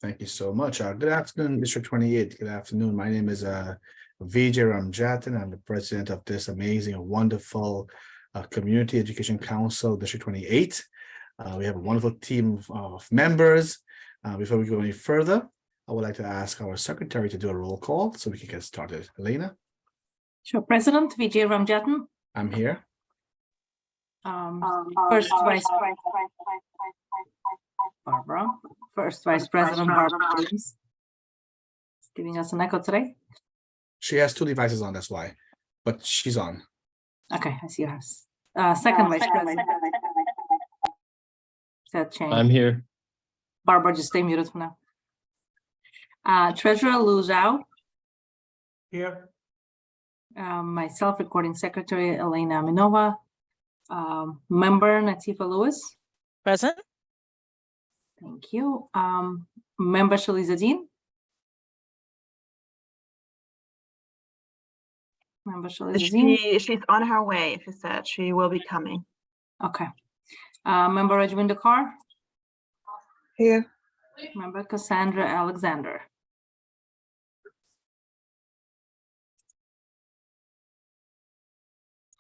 Thank you so much. Good afternoon, District 28. Good afternoon. My name is Vijay Ramjatan. I'm the president of this amazing, wonderful Community Education Council, District 28. We have a wonderful team of members. Before we go any further, I would like to ask our secretary to do a roll call so we can get started. Elena? Sure. President Vijay Ramjatan. I'm here. First Vice Barbara. First Vice President Barbara Williams. It's giving us an echo today. She has 2 devices on, that's why, but she's on. Okay, I see yours. Second Vice President. That change. I'm here. Barbara, just stay muted for now. Treasurer Lu Zhao. Here. Myself, recording secretary Elena Minova. Member Natifa Lewis. Present. Thank you. Member Shalizadin. Member Shalizadin. She's on her way. If it's that, she will be coming. Okay. Member Rajwinder Kaur. Here. Member Cassandra Alexander.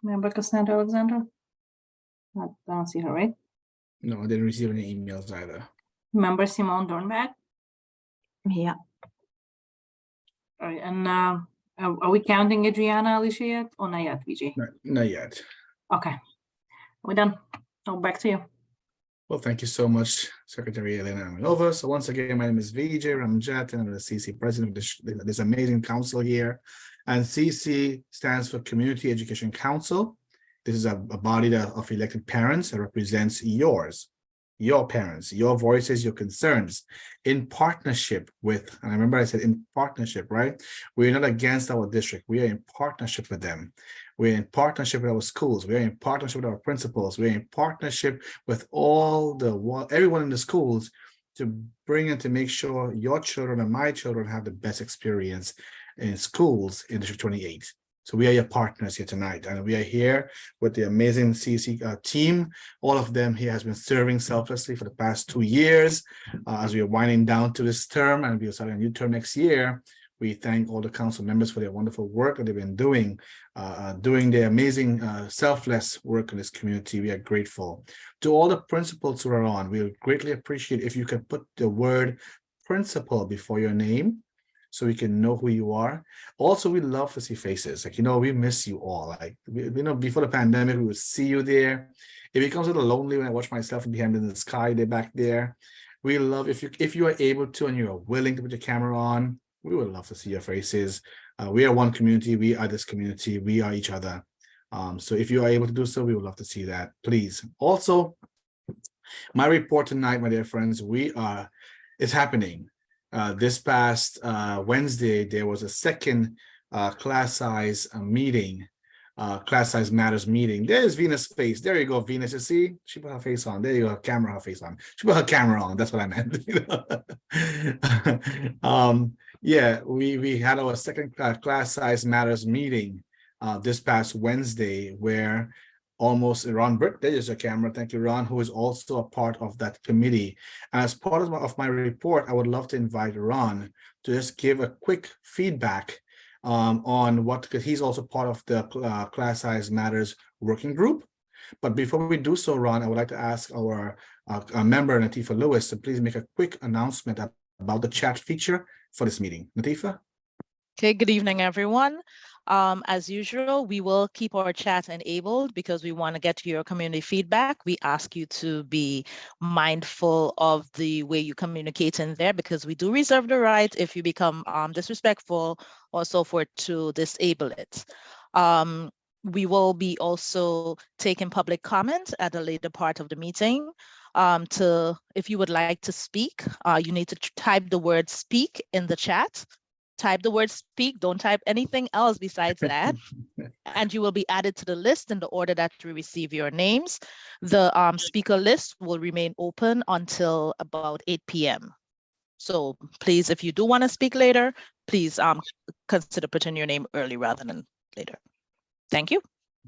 Member Cassandra Alexander. I don't see her, right? No, I didn't receive any emails either. Member Simone Dornbach. Yeah. All right, and are we counting Adriana Alicia yet or not yet, Vijay? Not yet. Okay, we're done. So back to you. Well, thank you so much, Secretary Elena Minova. So once again, my name is Vijay Ramjatan. I'm the CEC president of this amazing council here. And CEC stands for Community Education Council. This is a body of elected parents that represents your parents, your voices, your concerns in partnership with, and I remember I said in partnership, right? We're not against our district. We are in partnership with them. We're in partnership with our schools. We're in partnership with our principals. We're in partnership with everyone in the schools to bring and to make sure your children and my children have the best experience in schools in District 28. So we are your partners here tonight, and we are here with the amazing CEC team. All of them here has been serving selflessly for the past 2 years. As we are winding down to this term, and we'll start a new term next year, we thank all the council members for their wonderful work that they've been doing their amazing selfless work in this community. We are grateful. To all the principals who are on, we would greatly appreciate if you could put the word principal before your name, so we can know who you are. Also, we love to see faces. Like, we miss you all. Like, before the pandemic, we would see you there. It becomes a little lonely when I watch myself behind in the sky. They're back there. We love if you are able to and you are willing to put your camera on. We would love to see your faces. We are one community. We are this community. We are each other. So if you are able to do so, we would love to see that. Please. Also, my report tonight, my dear friends, it's happening. This past Wednesday, there was a second class size meeting, class size matters meeting. There's Venus' face. There you go, Venus. You see, she put her face on. There you go, camera, her face on. She put her camera on. That's what I meant. Yeah, we had our second class size matters meeting this past Wednesday, where almost Ron Britt, there's your camera. Thank you, Ron, who is also a part of that committee. And as part of my report, I would love to invite Ron to just give a quick feedback on because he's also part of the Class Size Matters working group. But before we do so, Ron, I would like to ask our member, Natifa Lewis, to please make a quick announcement about the chat feature for this meeting. Natifa? Okay, good evening, everyone. As usual, we will keep our chat enabled because we want to get to your community feedback. We ask you to be mindful of the way you communicate in there, because we do reserve the right, if you become disrespectful or so forth, to disable it. We will be also taking public comment at a later part of the meeting. If you would like to speak, you need to type the word speak in the chat. Type the word speak, don't type anything else besides that, and you will be added to the list in the order that we receive your names. The speaker list will remain open until about 8 p.m. So please, if you do want to speak later, please consider putting your name early rather than later. Thank you.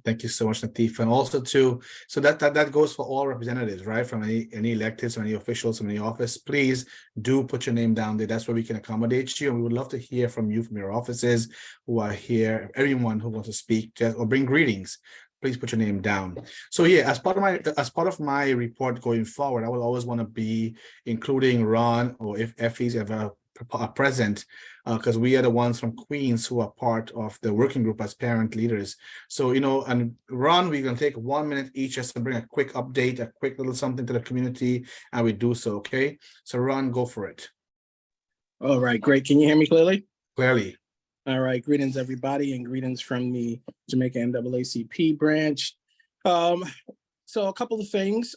Thank you so much, Natif. And also too, so that goes for all representatives, right? From any electeds or any officials from any office, please do put your name down there. That's where we can accommodate you. And we would love to hear from you, from your offices who are here, everyone who wants to speak or bring greetings. Please put your name down. So yeah, as part of my report going forward, I will always want to be including Ron, or if Effie's ever present, because we are the ones from Queens who are part of the working group as parent leaders. So, and Ron, we're going to take 1 minute each just to bring a quick update, a quick little something to the community, and we do so, okay? So Ron, go for it. All right, great. Can you hear me clearly? Clearly. All right, greetings everybody, and greetings from the Jamaica NAACP branch. So a couple of things.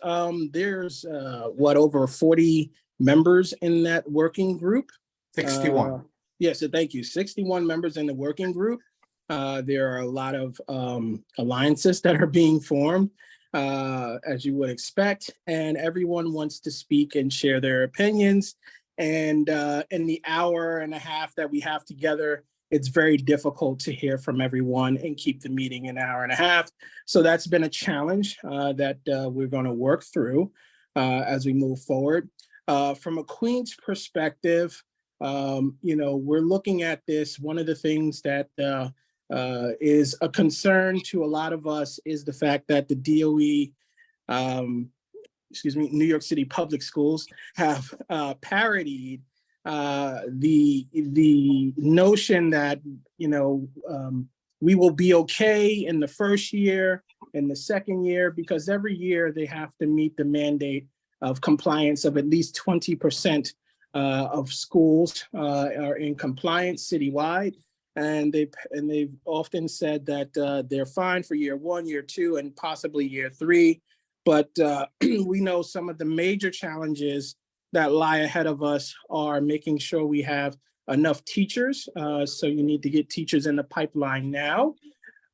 There's over 40 members in that working group. 61. Yes, thank you. 61 members in the working group. There are a lot of alliances that are being formed, as you would expect, and everyone wants to speak and share their opinions. And in the hour and a half that we have together, it's very difficult to hear from everyone and keep the meeting an hour and a half. So that's been a challenge that we're going to work through as we move forward. From a Queens perspective, we're looking at this. One of the things that is a concern to a lot of us is the fact that the DOE, New York City Public Schools have parodied the notion that, we will be okay in the first year, in the second year, because every year they have to meet the mandate of compliance of at least 20% of schools are in compliance citywide. And they've often said that they're fine for year 1, year 2, and possibly year 3. But we know some of the major challenges that lie ahead of us are making sure we have enough teachers. So you need to get teachers in the pipeline now.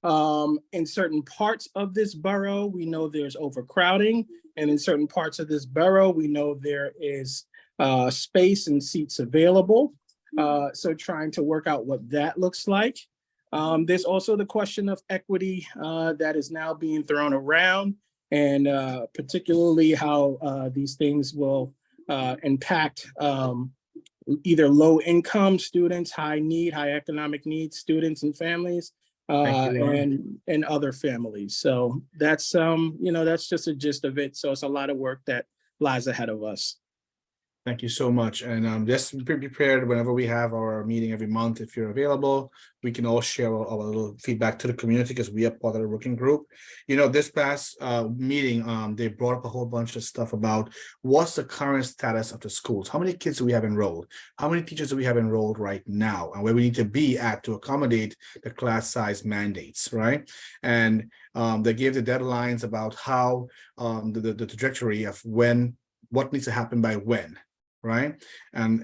In certain parts of this borough, we know there's overcrowding. And in certain parts of this borough, we know there is space and seats available. So trying to work out what that looks like. There's also the question of equity that is now being thrown around, and particularly how these things will impact either low income students, high economic need students and families, and other families. So that's that's just a gist of it. So it's a lot of work that lies ahead of us. Thank you so much. And just be prepared whenever we have our meeting every month. If you're available, we can all share our little feedback to the community because we are part of the working group. This past meeting, they brought up a whole bunch of stuff about what's the current status of the schools. How many kids do we have enrolled? How many teachers do we have enrolled right now? And where we need to be at to accommodate the class size mandates, right? And they gave the deadlines about how the trajectory of what needs to happen by when. Right. And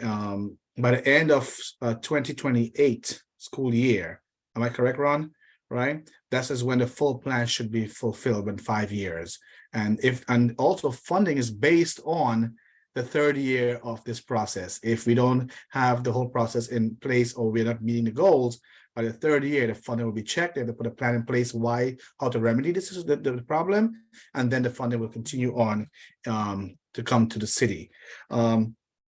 by the end of 2028 school year, am I correct, Ron? Right. That is when the full plan should be fulfilled in 5 years. And also funding is based on the third year of this process. If we don't have the whole process in place or we're not meeting the goals, by the third year, the funding will be checked. They have to put a plan in place how to remedy this is the problem. And then the funding will continue on to come to the city.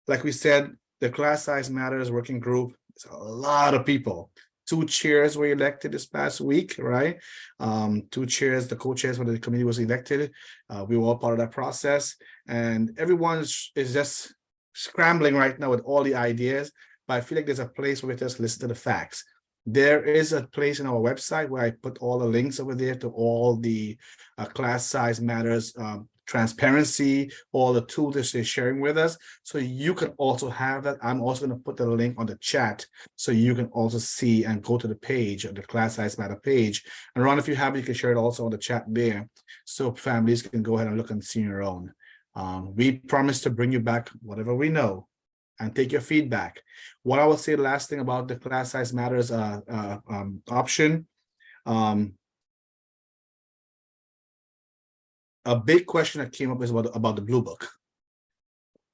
Like we said, the class size matters working group. It's a lot of people. 2 chairs were elected this past week, right? 2 chairs, the co-chairs for the committee was elected. We were all part of that process. And everyone is just scrambling right now with all the ideas. But I feel like there's a place where we just listen to the facts. There is a place in our website where I put all the links over there to all the class size matters transparency, all the tools that they're sharing with us. So you can also have that. I'm also going to put the link on the chat so you can also see and go to the page, the class size matter page. And Ron, if you have, you can share it also on the chat there. So families can go ahead and look and see your own. We promise to bring you back whatever we know and take your feedback. What I will say, the last thing about the class size matters option, a big question that came up is about the Blue Book.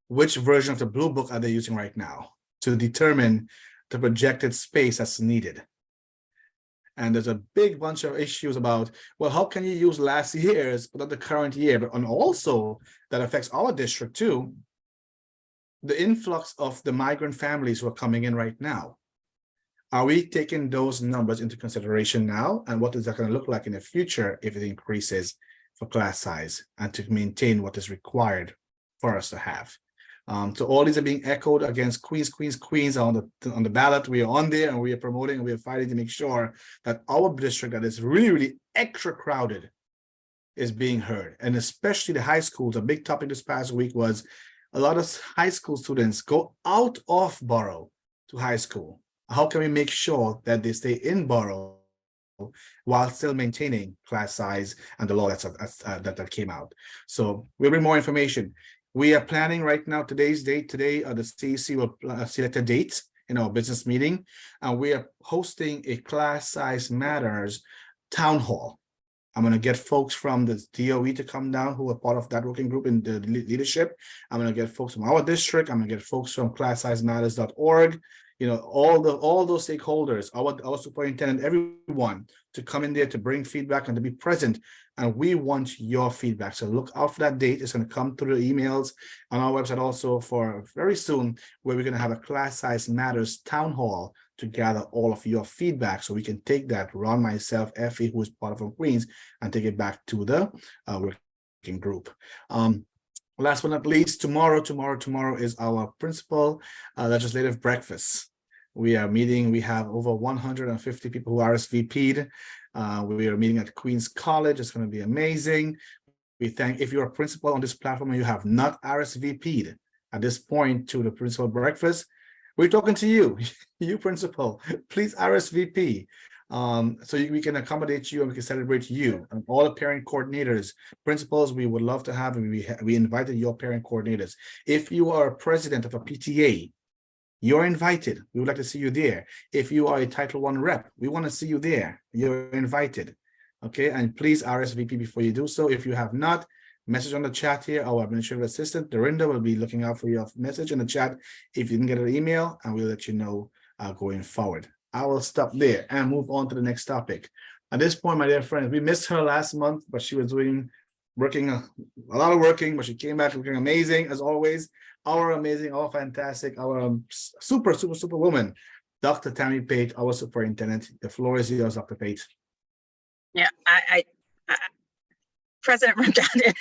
Which version of the Blue Book are they using right now to determine the projected space that's needed? And there's a big bunch of issues about, well, how can you use last year's but not the current year? But and also that affects our district too, the influx of the migrant families who are coming in right now. Are we taking those numbers into consideration now? And what is that going to look like in the future if it increases for class size and to maintain what is required for us to have? So all these are being echoed against Queens on the ballot. We are on there and we are promoting and we are fighting to make sure that our district that is really, really extra crowded is being heard. And especially the high schools. A big topic this past week was a lot of high school students go out of borough to high school. How can we make sure that they stay in borough while still maintaining class size and the law that came out? So we'll bring more information. We are planning right now today's date. Today, the CEC will select a date in our business meeting, and we are hosting a class size matters town hall. I'm going to get folks from the DOE to come down who are part of that working group in the leadership. I'm going to get folks from our district. I'm going to get folks from classsizematters.org. You know, all those stakeholders, our superintendent, everyone to come in there to bring feedback and to be present. And we want your feedback. So look out for that date. It's going to come through the emails on our website also for very soon, where we're going to have a class size matters town hall to gather all of your feedback. So we can take that, Ron, myself, Effie, who is part of Queens, and take it back to the working group. Last but not least, tomorrow is our principal legislative breakfast. We are meeting, we have over 150 people who RSVP'd. We are meeting at Queens College. It's going to be amazing. We thank, if you're a principal on this platform and you have not RSVP'd at this point to the principal breakfast, we're talking to you, you principal, please RSVP. So we can accommodate you and we can celebrate you and all the parent coordinators, principals. We would love to have, and we invited your parent coordinators. If you are a president of a PTA, you're invited. We would like to see you there. If you are a Title I rep, we want to see you there. You're invited. Okay, and please RSVP before you do so. If you have not, message on the chat here. Our administrative assistant, Dorinda, will be looking out for your message in the chat if you didn't get an email, and we'll let you know going forward. I will stop there and move on to the next topic. At this point, my dear friends, we missed her last month, but she was working a lot of working, but she came back looking amazing as always. Our amazing, our fantastic, our super woman, Dr. Tammy Pate, our superintendent. The floor is yours, Dr. Pate. Yeah, I President Ramjaden,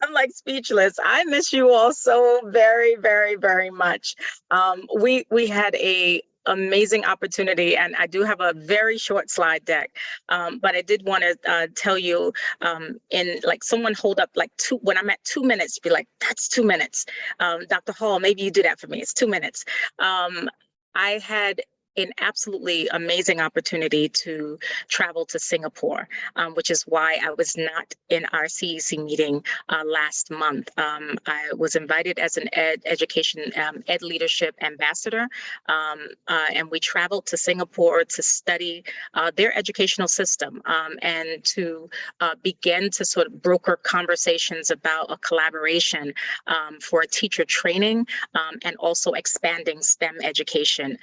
I'm like speechless. I miss you all so very, very, very much. We had a amazing opportunity, and I do have a very short slide deck, but I did want to tell you, in like someone hold up like when I'm at 2 minutes, be like, that's 2 minutes. Dr. Hall, maybe you do that for me. It's 2 minutes. I had an absolutely amazing opportunity to travel to Singapore, which is why I was not in our CEC meeting last month. I was invited as an ed leadership ambassador, and we traveled to Singapore to study their educational system and to begin to sort of broker conversations about a collaboration for teacher training and also expanding STEM education.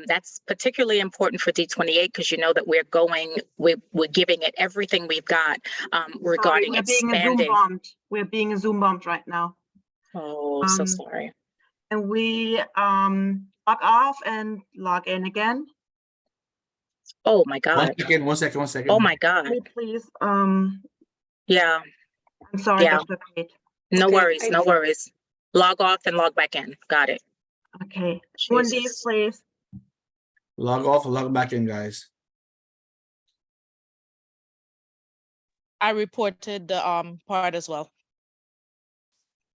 That's particularly important for D28 because you know that we're giving it everything we've got regarding expanding. We're being Zoom bombed right now. Oh, so sorry. And we log off and log in again. Oh my God. One second. Oh my God. Please. Yeah. I'm sorry, Yeah. Dr. Pate. No Okay, worries. No worries. Log off and log back in. Got it. Okay. Wendy's, Jesus. please. Log off, log back in, guys. I reported the part as well.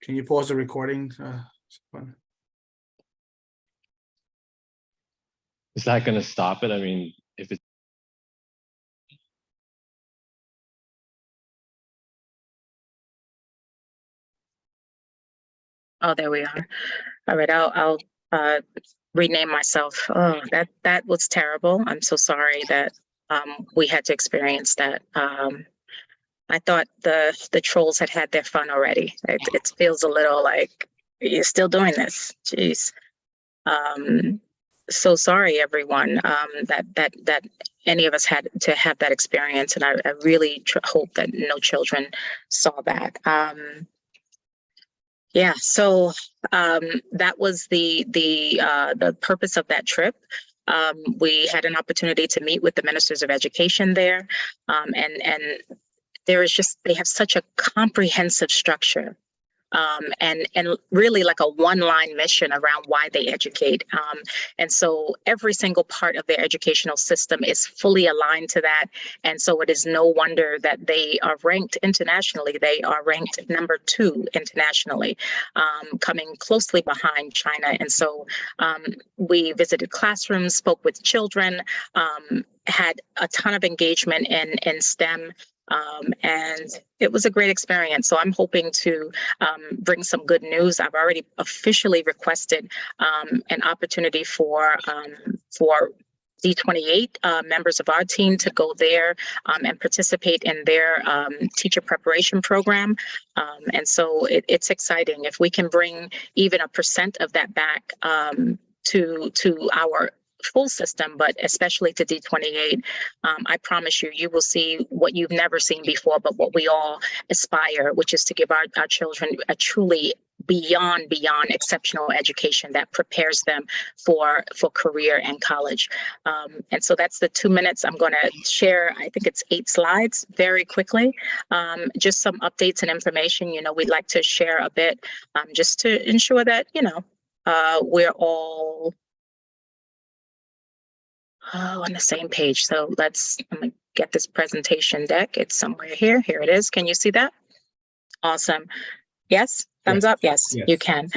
Can you pause the recording? Is that going to stop it? I mean, if it's Oh, there we are. All right, I'll rename myself. Oh, that was terrible. I'm so sorry that we had to experience that. I thought the trolls had their fun already. It feels a little like you're still doing this. Jeez. so sorry, everyone, that any of us had to have that experience, and I really hope that no children saw that. Yeah, so that was the purpose of that trip. We had an opportunity to meet with the ministers of education there, and there is just, they have such a comprehensive structure. And really like a one-line mission around why they educate. And so every single part of their educational system is fully aligned to that. And so it is no wonder that they are ranked internationally. They are ranked number 2 internationally, coming closely behind China. And so we visited classrooms, spoke with children, had a ton of engagement in STEM. And it was a great experience. So I'm hoping to bring some good news. I've already officially requested an opportunity for CEC28 members of our team to go there and participate in their teacher preparation program. And so it's exciting. If we can bring even 1% of that back to our full system, but especially to D28, I promise you, you will see what you've never seen before, but what we all aspire, which is to give our children a truly beyond exceptional education that prepares them for career and college. And so that's the 2 minutes. I'm going to share, I think it's 8 slides very quickly. Just some updates and information. You know, we'd like to share a bit just to ensure that, you know, we're all on the same page. So I'm gonna get this presentation deck. It's somewhere here. Here it is. Can you see that? Awesome. Yes. Thumbs up. Yes, you can.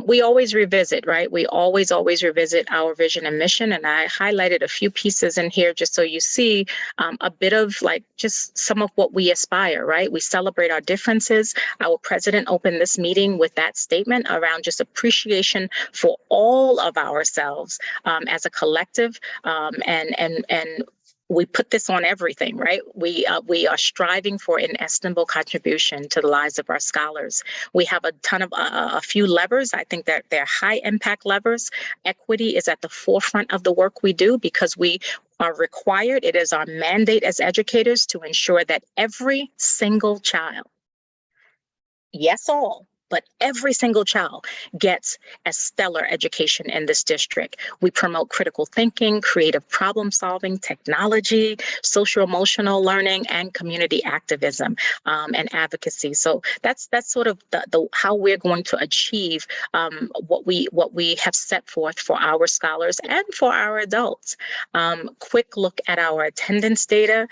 We always revisit, right? We always revisit our vision and mission. And I highlighted a few pieces in here just so you see a bit of like just some of what we aspire, right? We celebrate our differences. Our president opened this meeting with that statement around just appreciation for all of ourselves as a collective, and we put this on everything, right? We are striving for inestimable contribution to the lives of our scholars. We have a ton of a few levers. I think that they're high impact levers. Equity is at the forefront of the work we do because we are required. It is our mandate as educators to ensure that every single child, yes, all, but every single child gets a stellar education in this district. We promote critical thinking, creative problem solving, technology, social emotional learning, and community activism and advocacy. So that's sort of the how we're going to achieve what we have set forth for our scholars and for our adults. Quick look at our attendance data.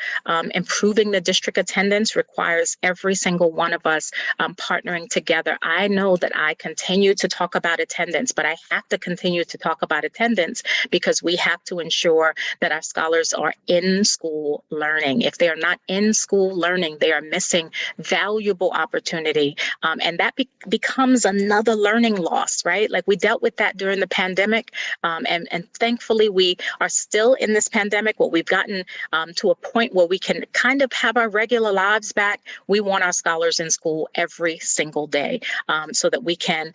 Improving the district attendance requires every single one of us partnering together. I know that I continue to talk about attendance, but I have to continue to talk about attendance because we have to ensure that our scholars are in school learning. If they are not in school learning, they are missing valuable opportunity. And that becomes another learning loss, right? Like we dealt with that during the pandemic. And thankfully, we are still in this pandemic. Well, we've gotten to a point where we can kind of have our regular lives back. We want our scholars in school every single day. So that we can,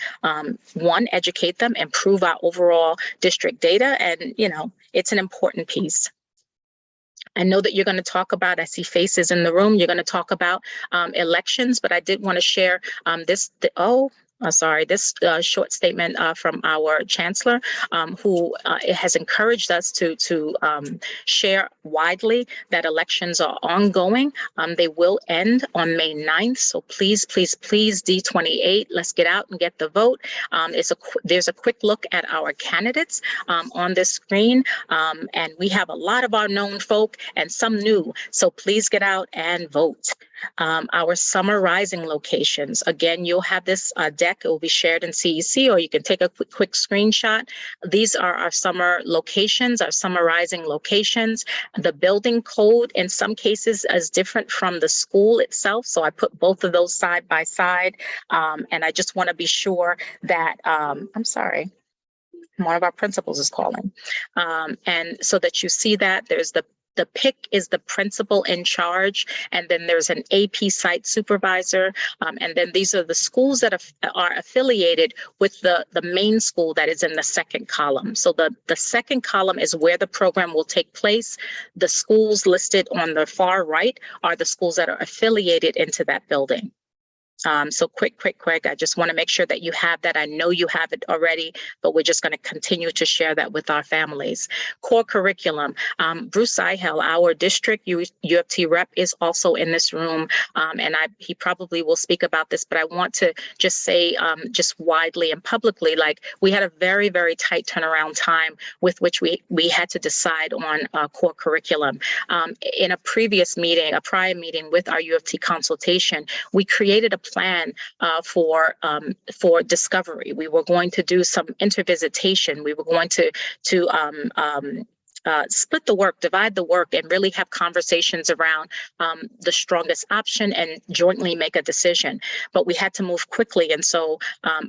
one, educate them, improve our overall district data. And, you know, it's an important piece. I know that you're going to talk about, I see faces in the room, you're going to talk about elections, but I did want to share this short statement from our chancellor, who has encouraged us to share widely that elections are ongoing. They will end on May 9th. So please, D28, let's get out and get the vote. There's a quick look at our candidates on this screen. And we have a lot of our known folk and some new. So please get out and vote. Our summer rising locations. Again, you'll have this deck. It will be shared in CEC, or you can take a quick screenshot. These are our summer locations, our summer rising locations. The building code in some cases is different from the school itself. So I put both of those side by side. And I just want to be sure that, I'm sorry, one of our principals is calling. And so that you see that there's the The PIC is the principal in charge, and then there's an AP site supervisor, and then these are the schools that are affiliated with the main school that is in the second column. So the second column is where the program will take place. The schools listed on the far right are the schools that are affiliated into that building. So quick. I just want to make sure that you have that. I know you have it already, but we're just going to continue to share that with our families. Core curriculum. Bruce Sihel, our district U of T rep, is also in this room, and he probably will speak about this, but I want to just say just widely and publicly, like, we had a very, very tight turnaround time with which we had to decide on core curriculum. In a previous meeting, a prior meeting with our U of T consultation, we created a plan for discovery. We were going to do some intervisitation. We were going to split the work, divide the work, and really have conversations around the strongest option and jointly make a decision. But we had to move quickly. And so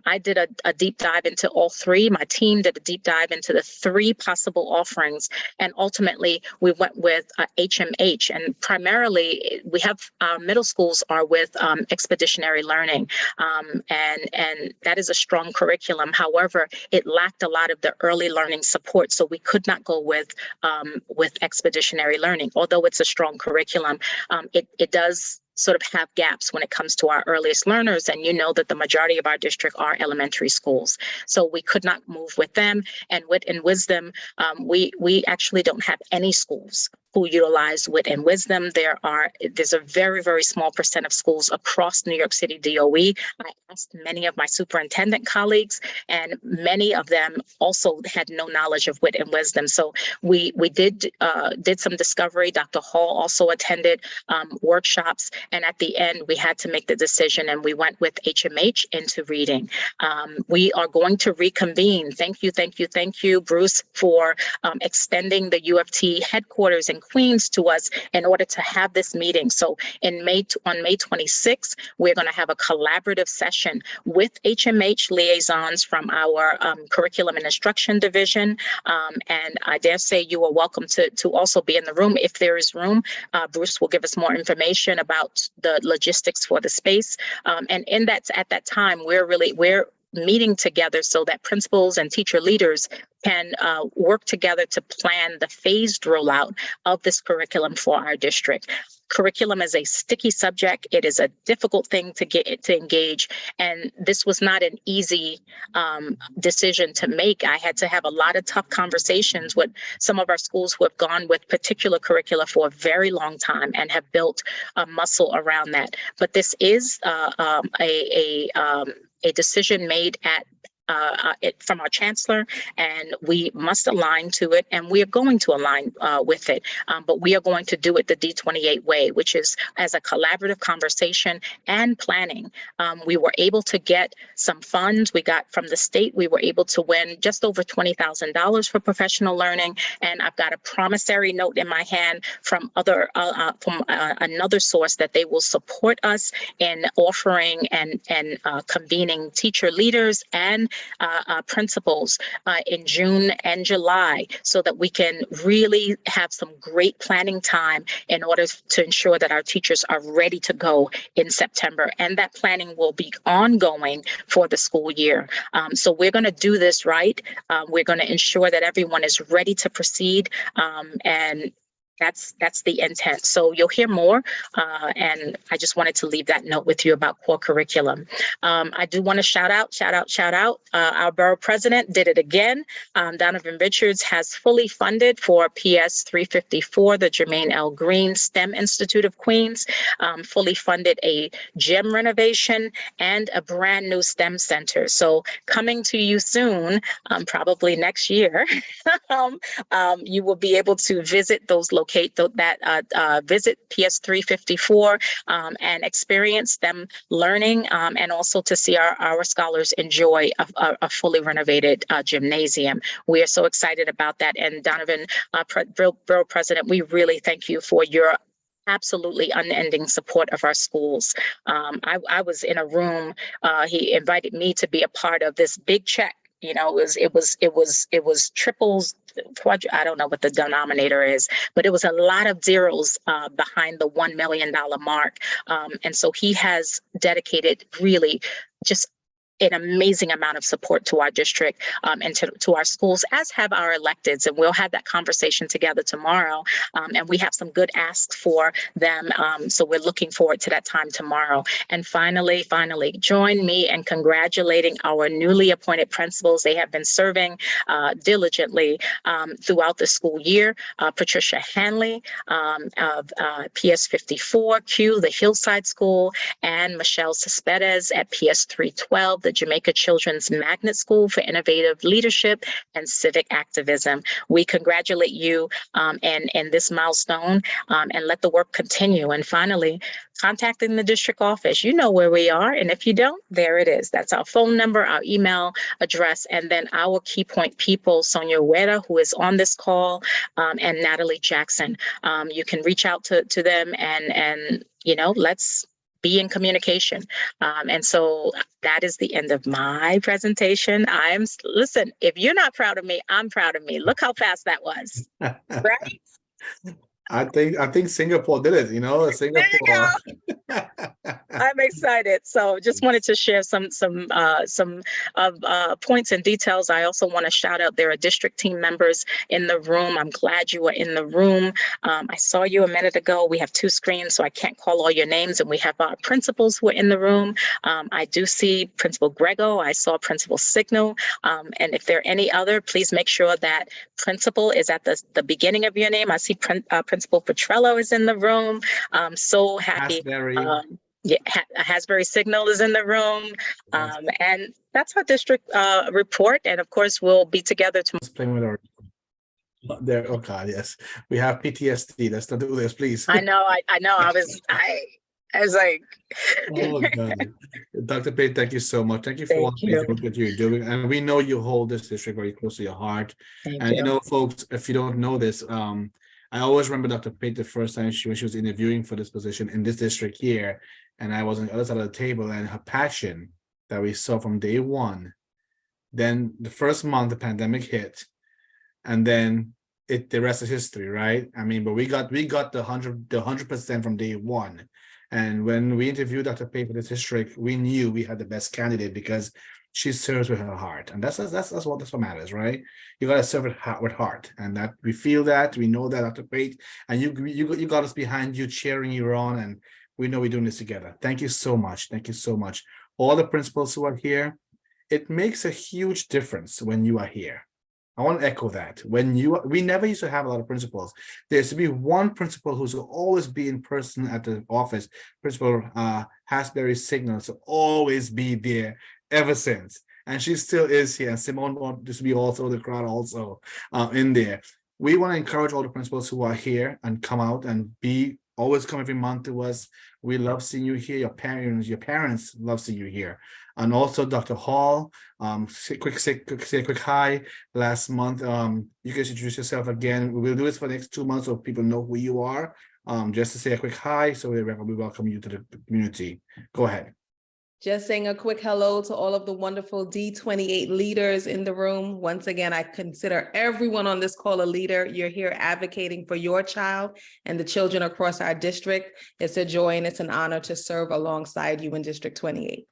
I did a deep dive into all three. My team did a deep dive into the three possible offerings. And ultimately, we went with HMH. And primarily, we have middle schools are with expeditionary learning. And that is a strong curriculum. However, it lacked a lot of the early learning support. So we could not go with expeditionary learning. Although it's a strong curriculum, it does sort of have gaps when it comes to our earliest learners. And you know that the majority of our district are elementary schools. So we could not move with them. And Wit and Wisdom, we actually don't have any schools who utilize Wit and Wisdom. There's a very, very small percent of schools across New York City DOE. I asked many of my superintendent colleagues, and many of them also had no knowledge of Wit and Wisdom. So we did some discovery. Dr. Hall also attended workshops, and at the end, we had to make the decision, and we went with HMH into reading. We are going to reconvene. Thank you, Bruce, for extending the U of T headquarters in Queens to us in order to have this meeting. So on May 26th, we're going to have a collaborative session with HMH liaisons from our curriculum and instruction division. And I dare say you are welcome to also be in the room if there is room. Bruce will give us more information about the logistics for the space. And at that time, we're meeting together so that principals and teacher leaders can work together to plan the phased rollout of this curriculum for our district. Curriculum is a sticky subject. It is a difficult thing to engage. And this was not an easy decision to make. I had to have a lot of tough conversations with some of our schools who have gone with particular curricula for a very long time and have built a muscle around that. But this is a decision made from our chancellor, and we must align to it, and we are going to align with it. But we are going to do it the D28 way, which is as a collaborative conversation and planning. We were able to get some funds. We got from the state, we were able to win just over $20,000 for professional learning. And I've got a promissory note in my hand from another source that they will support us in offering and convening teacher leaders and principals in June and July, so that we can really have some great planning time in order to ensure that our teachers are ready to go in September. And that planning will be ongoing for the school year. So we're going to do this right. We're going to ensure that everyone is ready to proceed, and that's the intent. So you'll hear more, and I just wanted to leave that note with you about core curriculum. I do want to shout out. Our borough president did it again. Donovan Richards has fully funded for PS 354, the Jermaine L. Green STEM Institute of Queens, fully funded a gym renovation and a brand new STEM center. So coming to you soon, probably next year, you will be able to visit those locations. Visit PS 354 and experience them learning, and also to see our scholars enjoy a fully renovated gymnasium. We are so excited about that. And Donovan, Borough President, we really thank you for your absolutely unending support of our schools. I was in a room, he invited me to be a part of this big check You know, it was triples, I don't know what the denominator is, but it was a lot of zeros behind the $1 million mark. And so he has dedicated really just an amazing amount of support to our district and to our schools, as have our electeds. And we'll have that conversation together tomorrow. And we have some good asks for them. So we're looking forward to that time tomorrow. And finally, join me in congratulating our newly appointed principals. They have been serving diligently throughout the school year. Patricia Hanley of PS 54Q, the Hillside School, and Michelle Cespedes at PS 312, the Jamaica Children's Magnet School for Innovative Leadership and Civic Activism. We congratulate you in this milestone and let the work continue. And finally, contacting the district office. You know where we are. And if you don't, there it is. That's our phone number, our email address, and then our key point people, Sonia Huerta, who is on this call, and Natalie Jackson. You can reach out to them and you know, let's be in communication. And so that is the end of my presentation. Listen, if you're not proud of me, I'm proud of me. Look how fast that was, right? I think Singapore did it, you know, Singapore. I'm excited. So just wanted to share some points and details. I also want to shout out, there are district team members in the room. I'm glad you were in the room. I saw you a minute ago. We have 2 screens, so I can't call all your names. And we have our principals who are in the room. I do see Principal Grego. I saw Principal Signal. And if there are any other, please make sure that principal is at the beginning of your name. I see Principal Petrello is in the room. I'm so happy. Hasbury Signal is in the room. And that's our district report. And of course, we'll be together tomorrow. Let's play with our there. Oh God, yes. We have PTSD. Let's not do this, please. I know. I was like, Oh God. Dr. Pate, thank you so much. Thank you for all the work that you're doing. And we know you hold this district very close to your heart. And you know, folks, if you don't know this, I always remember Dr. Pate the first time when she was interviewing for this position in this district here, and I was on the other side of the table, and her passion that we saw from day one. Then the first month the pandemic hit, and then the rest is history, right? I mean, but we got the 100% from day one. And when we interviewed Dr. Pate for this district, we knew we had the best candidate because she serves with her heart, and that's what matters, right? You gotta serve it with heart, and that we feel that, we know that, Dr. Pate, and you got us behind you, cheering you on, and we know we're doing this together. Thank you so much. Thank you so much. All the principals who are here, it makes a huge difference when you are here. I want to echo that. We never used to have a lot of principals. There used to be one principal who's always be in person at the office. Principal Hasbury Signal to always be there ever since, and she still is here. And Simone wants to be also the crowd also in there. We want to encourage all the principals who are here and come out and always come every month to us. We love seeing you here. Your parents love seeing you here. And also Dr. Hall, say a quick hi. Last month, you can introduce yourself again. We will do this for the next 2 months so people know who you are. Just to say a quick hi, so we welcome you to the community. Go ahead. Just saying a quick hello to all of the wonderful D28 leaders in the room. Once again, I consider everyone on this call a leader. You're here advocating for your child and the children across our district. It's a joy and it's an honor to serve alongside you in District 28.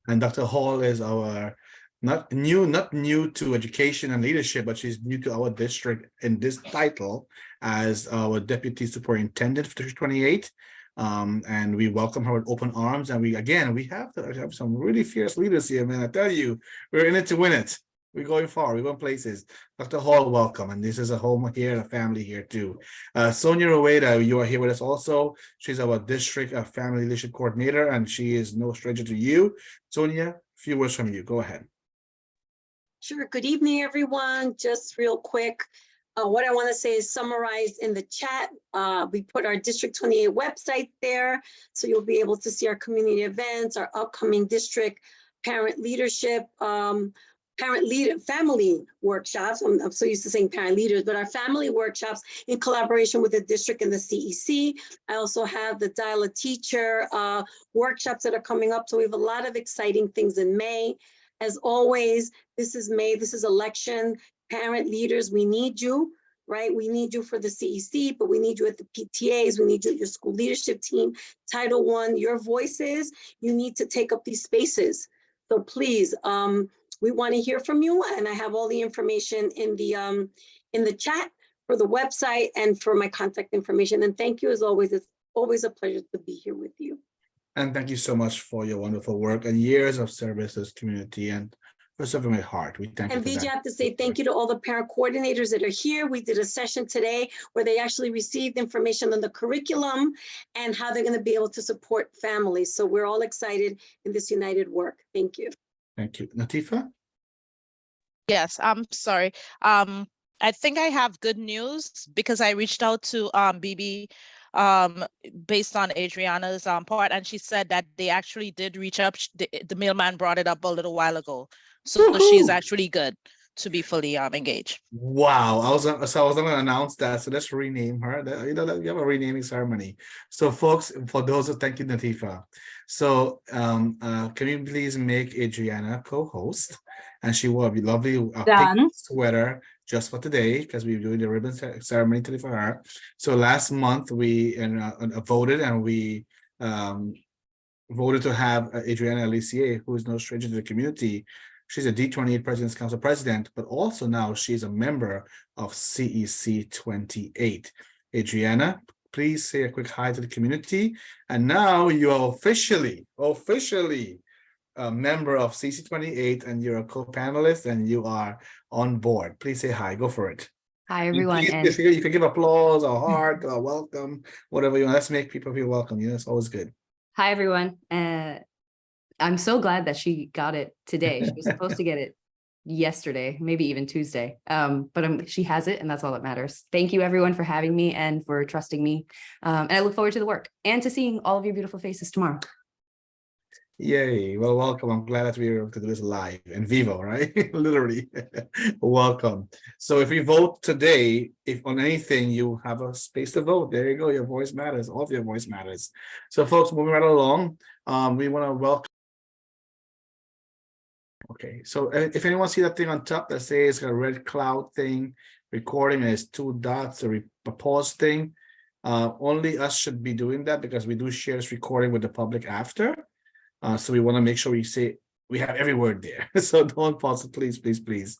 And Dr. Hall is our not new to education and leadership, but she's new to our district in this title as our Deputy Superintendent for District 28. And we welcome her with open arms. And we have some really fierce leaders here, man. I tell you, we're in it to win it. We're going far. We're going places. Dr. Hall, welcome. And this is a home here and a family here too. Sonia Rueda, you are here with us also. She's our district family leadership coordinator, and she is no stranger to you. Sonia, a few words from you. Go ahead. Sure. Good evening, everyone. Just real quick. What I want to say is summarized in the chat. We put our District 28 website there, so you'll be able to see our community events, our upcoming district parent leadership, family workshops. I'm so used to saying parent leaders, but our family workshops in collaboration with the district and the CEC. I also have the Dial a Teacher workshops that are coming up. So we have a lot of exciting things in May. As always, this is May, this is election. Parent leaders, we need you, right? We need you for the CEC, but we need you at the PTAs, we need you at your school leadership team, Title I, your voices, you need to take up these spaces. So please, we want to hear from you, and I have all the information in the chat for the website and for my contact information. And thank you as always. It's always a pleasure to be here with you. And thank you so much for your wonderful work and years of service to this community and for serving my heart. We thank you And for VJ, I that. have to say thank you to all the parent coordinators that are here. We did a session today where they actually received information on the curriculum and how they're going to be able to support families. So we're all excited in this united work. Thank you. Thank you. Latifa? Yes, I'm sorry. I think I have good news because I reached out to BB based on Adriana's part, and she said that they actually did reach up. The mailman brought it up a little while ago, so she's actually good to be fully engaged. Wow, I was not going to announce that, so let's rename her. You know, you have a renaming ceremony. So, folks, for those who thank you, Latifa. So, can you please make Adriana co-host, and she will be lovely pink Done. sweater just for today because we're doing the ribbon ceremony today for her. So last month we voted, and we voted to have Adriana Alicia, who is no stranger to the community. She's a D28 President's Council president, but also now she's a member of CEC28. Adriana, please say a quick hi to the community. And now you are officially a member of CEC28, and you're a co-panelist, and you are on board. Please say hi. Go for it. Hi, everyone. Please, you can give applause, a heart, a welcome, whatever you want. Let's make people feel welcome. You know, it's always good. Hi, everyone. I'm so glad that she got it today. She was supposed to get it yesterday, maybe even Tuesday. But she has it, and that's all that matters. Thank you, everyone, for having me and for trusting me. And I look forward to the work and to seeing all of your beautiful faces tomorrow. Yay. Well, welcome. I'm glad that we were able to do this live in vivo, right? Literally. Welcome. So if we vote today, if on anything you have a space to vote, there you go. Your voice matters. All of your voice matters. So folks, moving right along, we want to welcome. Okay, so if anyone see that thing on top that says a red cloud thing, recording, and it's 2 dots, a pause thing, only us should be doing that because we do share this recording with the public after. So we want to make sure we have every word there. So don't pause it, please, please, please.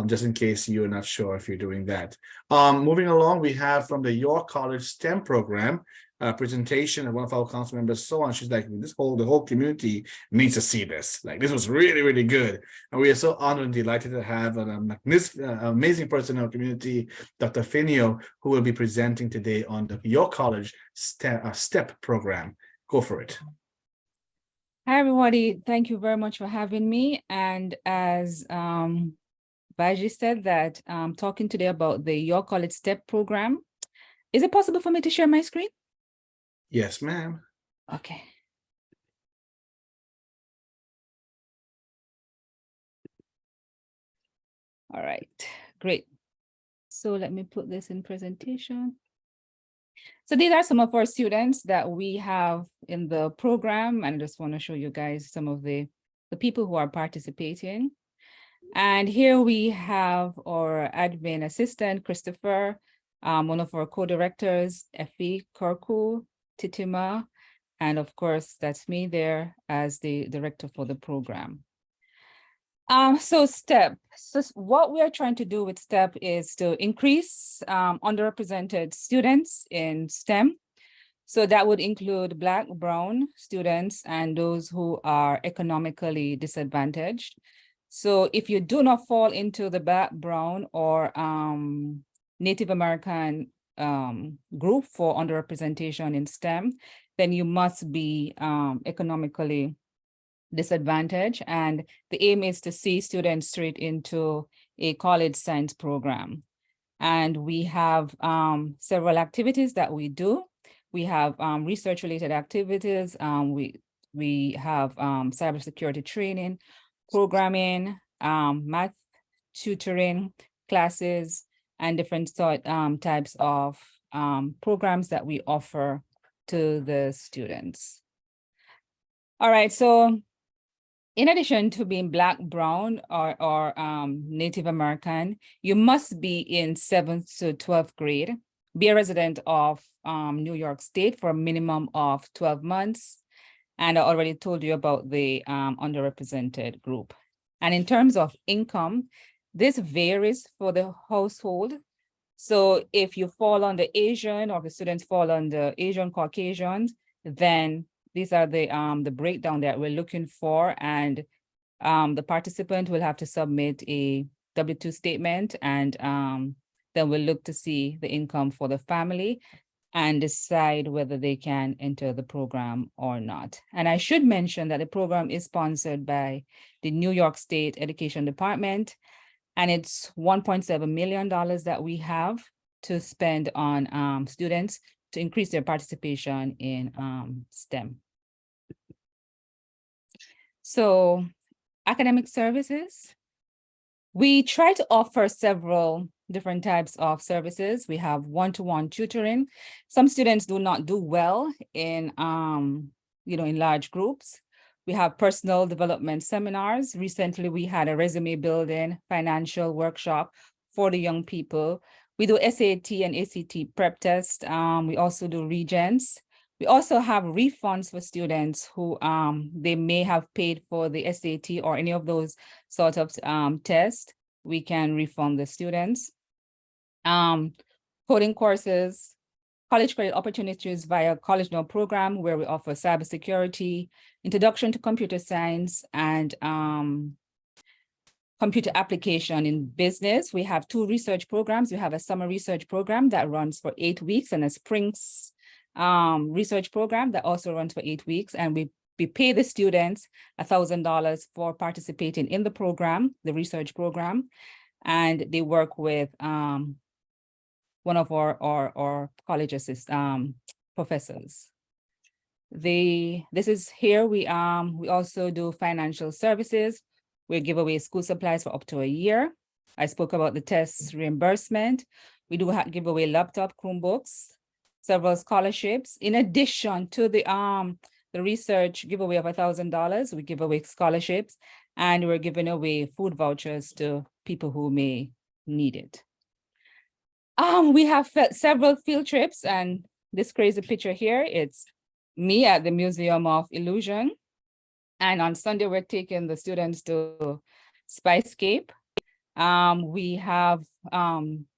Just in case you're not sure if you're doing that. Moving along, we have from the York College STEM program presentation, and one of our council members saw, and she's like, the whole community needs to see this. Like, this was really, really good. And we are so honored and delighted to have an amazing person in our community, Dr. Finio, who will be presenting today on the York College STEP program. Go for it. Hi, everybody. Thank you very much for having me. And as Baji said, that I'm talking today about the York College STEP program. Is it possible for me to share my screen? Yes, ma'am. Okay. All right, great. So let me put this in presentation. So these are some of our students that we have in the program, and I just want to show you guys some of the people who are participating. And here we have our admin assistant, Christopher, one of our co-directors, Effie Korku, Titima, and of course, that's me there as the director for the program. So STEP, so what we are trying to do with STEP is to increase underrepresented students in STEM. So that would include Black, Brown students and those who are economically disadvantaged. So if you do not fall into the Black, Brown, or Native American group for underrepresentation in STEM, then you must be economically disadvantaged. And the aim is to see students straight into a college science program. And we have several activities that we do. We have research-related activities. We have cybersecurity training, programming, math tutoring classes, and different types of programs that we offer to the students. All right, so In addition to being Black, Brown, or Native American, you must be in 7th to 12th grade, be a resident of New York State for a minimum of 12 months. And I already told you about the underrepresented group. And in terms of income, this varies for the household. So if you fall under Asian, or if the students fall under Asian Caucasians, then these are the breakdown that we're looking for. And the participant will have to submit a W-2 statement, and then we'll look to see the income for the family and decide whether they can enter the program or not. And I should mention that the program is sponsored by the New York State Education Department, and it's $1.7 million that we have to spend on students to increase their participation in STEM. So academic services, we try to offer several different types of services. We have one-to-one tutoring. Some students do not do well in, in large groups. We have personal development seminars. Recently, we had a resume building financial workshop for the young people. We do SAT and ACT prep test. We also do regents. We also have refunds for students who they may have paid for the SAT or any of those sort of tests. We can refund the students. Coding courses, college credit opportunities via College Now program, where we offer cybersecurity, introduction to computer science, and computer application in business. We have 2 research programs. We have a summer research program that runs for 8 weeks, and a spring research program that also runs for 8 weeks. And we pay the students $1,000 for participating in the program, the research program, and they work with one of our college professors. This is here, we also do financial services. We give away school supplies for up to a year. I spoke about the tests reimbursement. We do give away laptop, Chromebooks, several scholarships. In addition to the research giveaway of $1,000, we give away scholarships, and we're giving away food vouchers to people who may need it. We have several field trips, and this crazy picture here, it's me at the Museum of Illusion. And on Sunday, we're taking the students to Spicescape.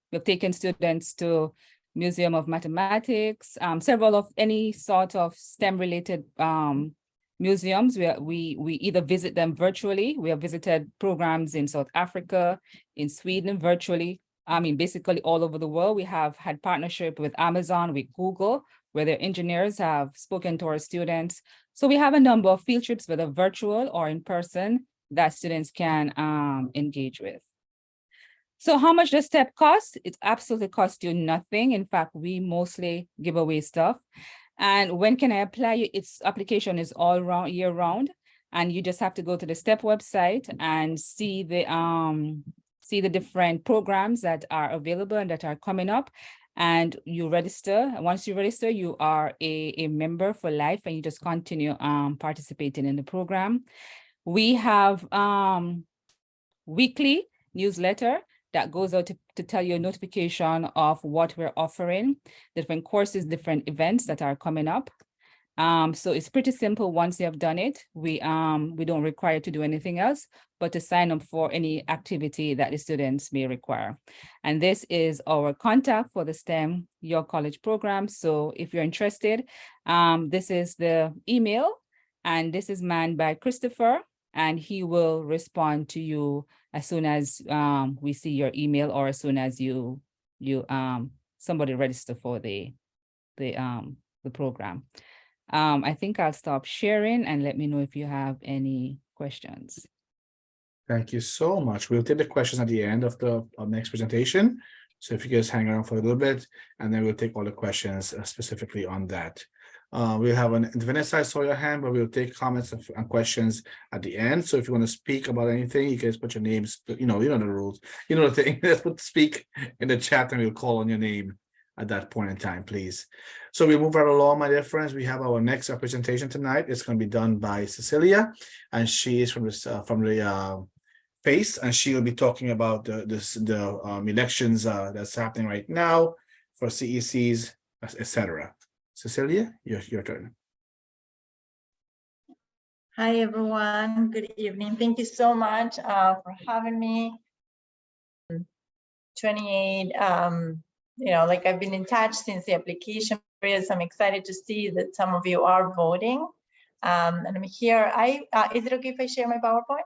We've taken students to Museum of Mathematics, several of any sort of STEM related museums. We either visit them virtually. We have visited programs in South Africa, in Sweden virtually. Basically all over the world. We have had partnership with Amazon, with Google, where their engineers have spoken to our students. So we have a number of field trips, whether virtual or in person, that students can engage with. So how much does STEP cost? It absolutely costs you nothing. In fact, we mostly give away stuff. And when can I apply? Its application is all round, year round. And you just have to go to the STEP website and see the different programs that are available and that are coming up, and you register. Once you register, you are a member for life, and you just continue participating in the program. We have weekly newsletter that goes out to tell you a notification of what we're offering, different courses, different events that are coming up. So it's pretty simple. Once you have done it, we don't require you to do anything else but to sign up for any activity that the students may require. And this is our contact for the STEM Your College program. So if you're interested, this is the email, and this is manned by Christopher, and he will respond to you as soon as we see your email, or as soon as somebody register for the program. I think I'll stop sharing, and let me know if you have any questions. Thank you so much. We'll take the questions at the end of the next presentation. So if you guys hang around for a little bit, and then we'll take all the questions specifically on that. We'll have Vanessa, I saw your hand, but we'll take comments and questions at the end. So if you want to speak about anything, you guys put your names, you know the rules, you know the thing. Let's speak in the chat, and we'll call on your name at that point in time, please. So we move right along, my dear friends. We have our next presentation tonight. It's going to be done by Cecilia, and she is from the FACE, and she will be talking about the elections that's happening right now for CECs, etc. Cecilia, your turn. Hi, everyone. Good evening. Thank you so much for having me. 28, like I've been in touch since the application period. So I'm excited to see that some of you are voting. And I'm here. Is it okay if I share my PowerPoint?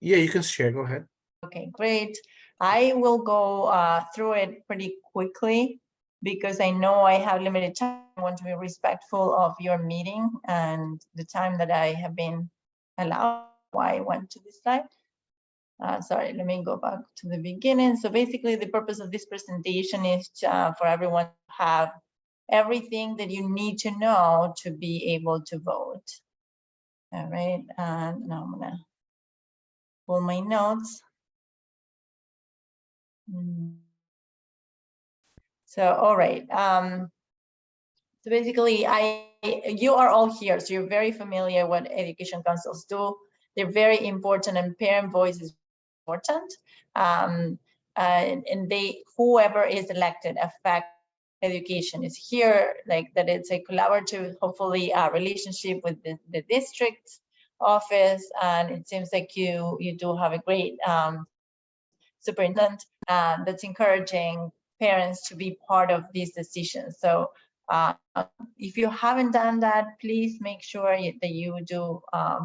Yeah, you can share. Go ahead. Okay, great. I will go through it pretty quickly because I know I have limited time. I want to be respectful of your meeting and the time that I have been allowed. Why I went to this slide. Sorry, let me go back to the beginning. So basically the purpose of this presentation is for everyone to have everything that you need to know to be able to vote. All right, and now I'm gonna pull my notes. So, all right. So basically, you are all here, so you're very familiar what education councils do. They're very important, and parent voice is important. And whoever is elected affect education is here, like that it's a collaborative, hopefully, relationship with the district office, and it seems like you do have a great superintendent that's encouraging parents to be part of these decisions. So if you haven't done that, please make sure that you do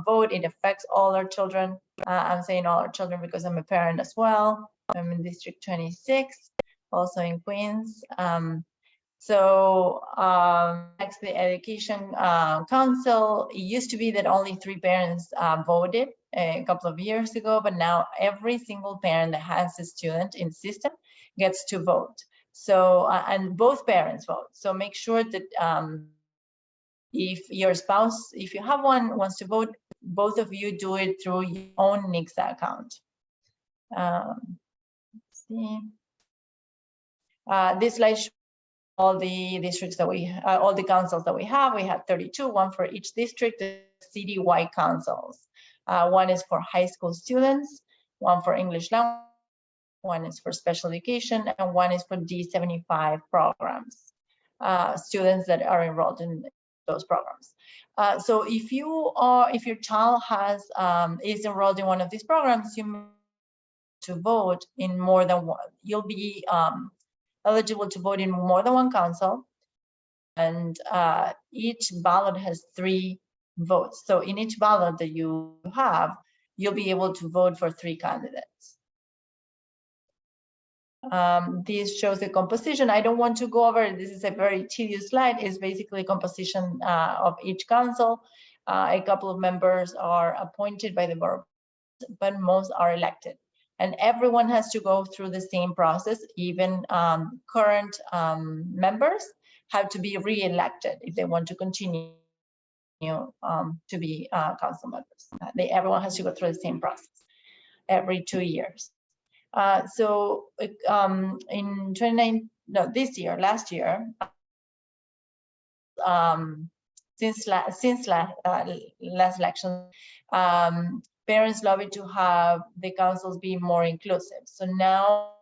vote. It affects all our children. I'm saying all our children because I'm a parent as well. I'm in District 26, also in Queens. Next, the Education Council. It used to be that only 3 parents voted a couple of years ago, but now every single parent that has a student in the system gets to vote. So, and both parents vote. So make sure that if your spouse, if you have one, wants to vote, both of you do it through your own NICSA account. Let's see. This slide shows all the districts that we, all the councils that we have. We have 32, one for each district, citywide councils. One is for high school students, one for English language, one is for special education, and one is for D75 programs, students that are enrolled in those programs. So if your child is enrolled in one of these programs, you to vote in more than one. You'll be eligible to vote in more than one council, and each ballot has 3 votes. So in each ballot that you have, you'll be able to vote for 3 candidates. This shows the composition. I don't want to go over it. This is a very tedious slide. It's basically composition of each council. A couple of members are appointed by the board, but most are elected. And everyone has to go through the same process. Even current members have to be re-elected if they want to continue to be council members. Everyone has to go through the same process every 2 years. So in last year, since last election, parents lobbied to have the councils be more inclusive. So now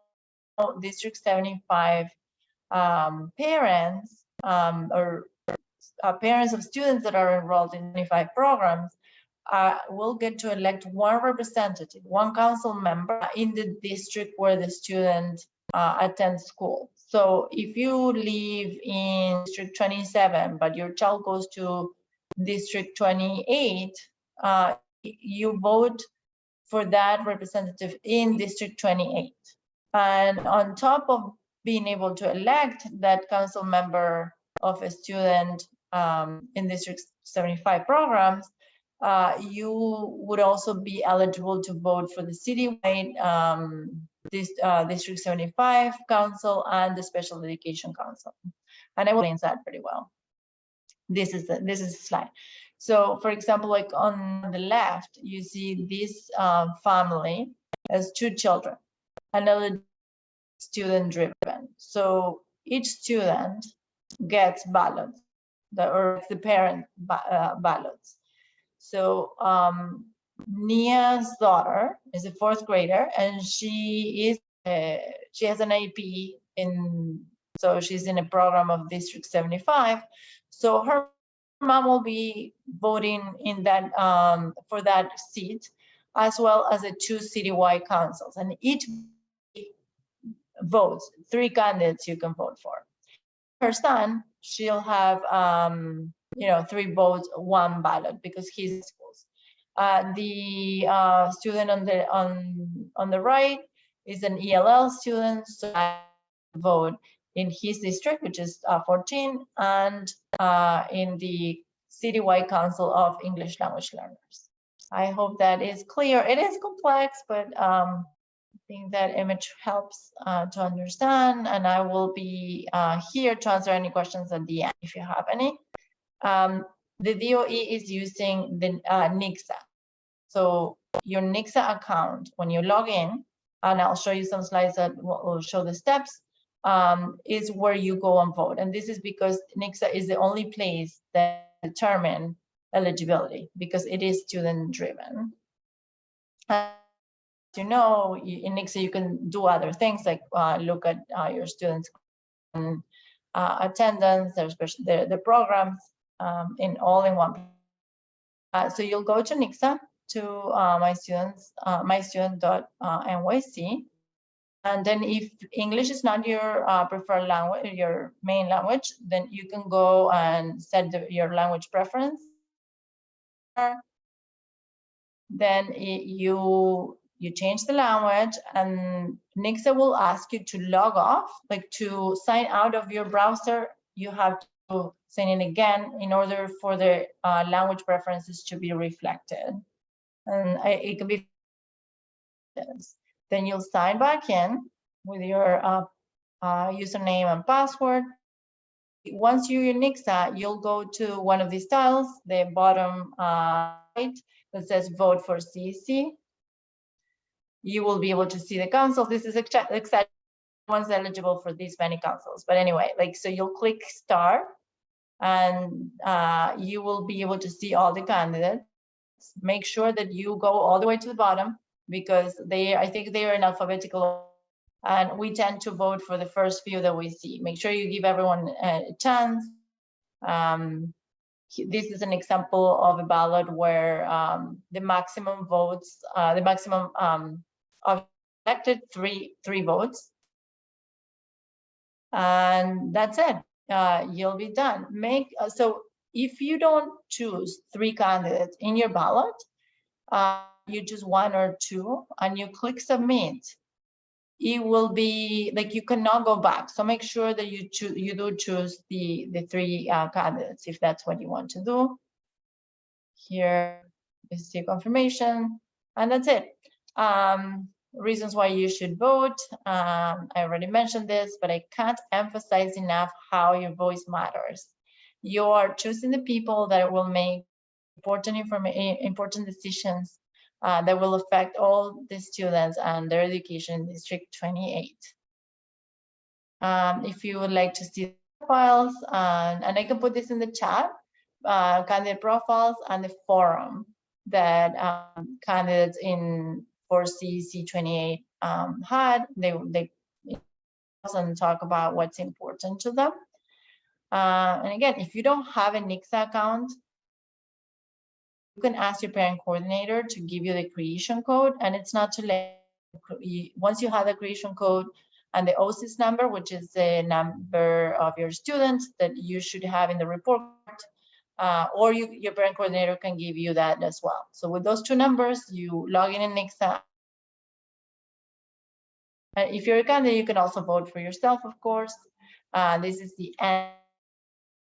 District 75 parents or parents of students that are enrolled in 75 programs will get to elect one representative, one council member in the district where the student attends school. So if you live in District 27, but your child goes to District 28, you vote for that representative in District 28. And on top of being able to elect that council member of a student in District 75 programs, you would also be eligible to vote for the citywide District 75 Council and the Special Education Council. And I will explain that pretty well. This is the slide. So, for example, like on the left, you see this family has 2 children, and student driven. So each student gets ballots, or the parent ballots. So Nia's daughter is a 4th grader, and she has an AP so she's in a program of District 75. So her mom will be voting in that for that seat, as well as the 2 citywide councils, and each votes 3 candidates you can vote for. Her son, she'll have 3 votes, 1 ballot, because he's in schools. The student on the right is an ELL student, so I vote in his district, which is 14, and in the citywide council of English language learners. I hope that is clear. It is complex, but I think that image helps to understand, and I will be here to answer any questions at the end if you have any. The DOE is using the NICSA. So your NICSA account, when you log in, and I'll show you some slides that will show the steps, is where you go and vote. And this is because NICSA is the only place that determine eligibility, because it is student driven. In NICSA you can do other things like look at your students' attendance, their programs, in one. So you'll go to NICSA, to mystudent.nyc, and then if English is not your preferred language, your main language, then you can go and set your language preference. Then you change the language, and NICSA will ask you to log off, like to sign out of your browser. You have to sign in again in order for the language preferences to be reflected. And it can be, then you'll sign back in with your username and password. Once you're in NICSA, you'll go to one of these tiles, the bottom right, that says vote for CEC. You will be able to see the council. This is exactly one's eligible for these many councils. But anyway, so you'll click start, and you will be able to see all the candidates. Make sure that you go all the way to the bottom, because I think they are in alphabetical order, and we tend to vote for the first few that we see. Make sure you give everyone a chance. This is an example of a ballot where the maximum votes, the maximum of elected three votes, and that's it. You'll be done. So if you don't choose 3 candidates in your ballot, you choose 1 or 2, and you click submit, it will be you cannot go back. So make sure that you do choose the 3 candidates if that's what you want to do. Here is the confirmation, and that's it. Reasons why you should vote. I already mentioned this, but I can't emphasize enough how your voice matters. You are choosing the people that will make important decisions that will affect all the students and their education in District 28. If you would like to see the profiles, and I can put this in the chat, candidate profiles and the forum that candidates for CEC28 had. They and talk about what's important to them. And again, if you don't have a NICSA account, you can ask your parent coordinator to give you the creation code, and it's not too late. Once you have the creation code and the OSIS number, which is the number of your students that you should have in the report, or your parent coordinator can give you that as well. So with those 2 numbers, you log in NICSA. If you're a candidate, you can also vote for yourself, of course. This is the end.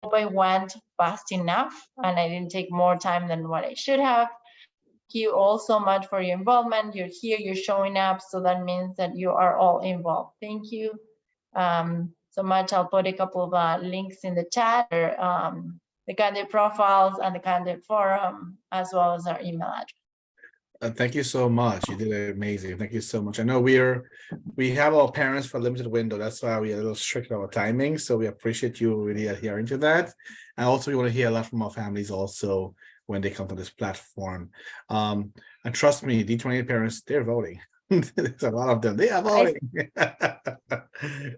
I hope I went fast enough, and I didn't take more time than what I should have. Thank you all so much for your involvement. You're here, you're showing up, so that means that you are all involved. Thank you so much. I'll put a couple of links in the chat, the candidate profiles and the candidate forum, as well as our email address. Thank you so much. You did amazing. Thank you so much. I know we have our parents for a limited window. That's why we're a little strict on our timing. So we appreciate you really adhering to that. And also we want to hear a lot from our families also when they come to this platform. And trust me, D28 parents, they're voting. There's a lot of them. They are voting.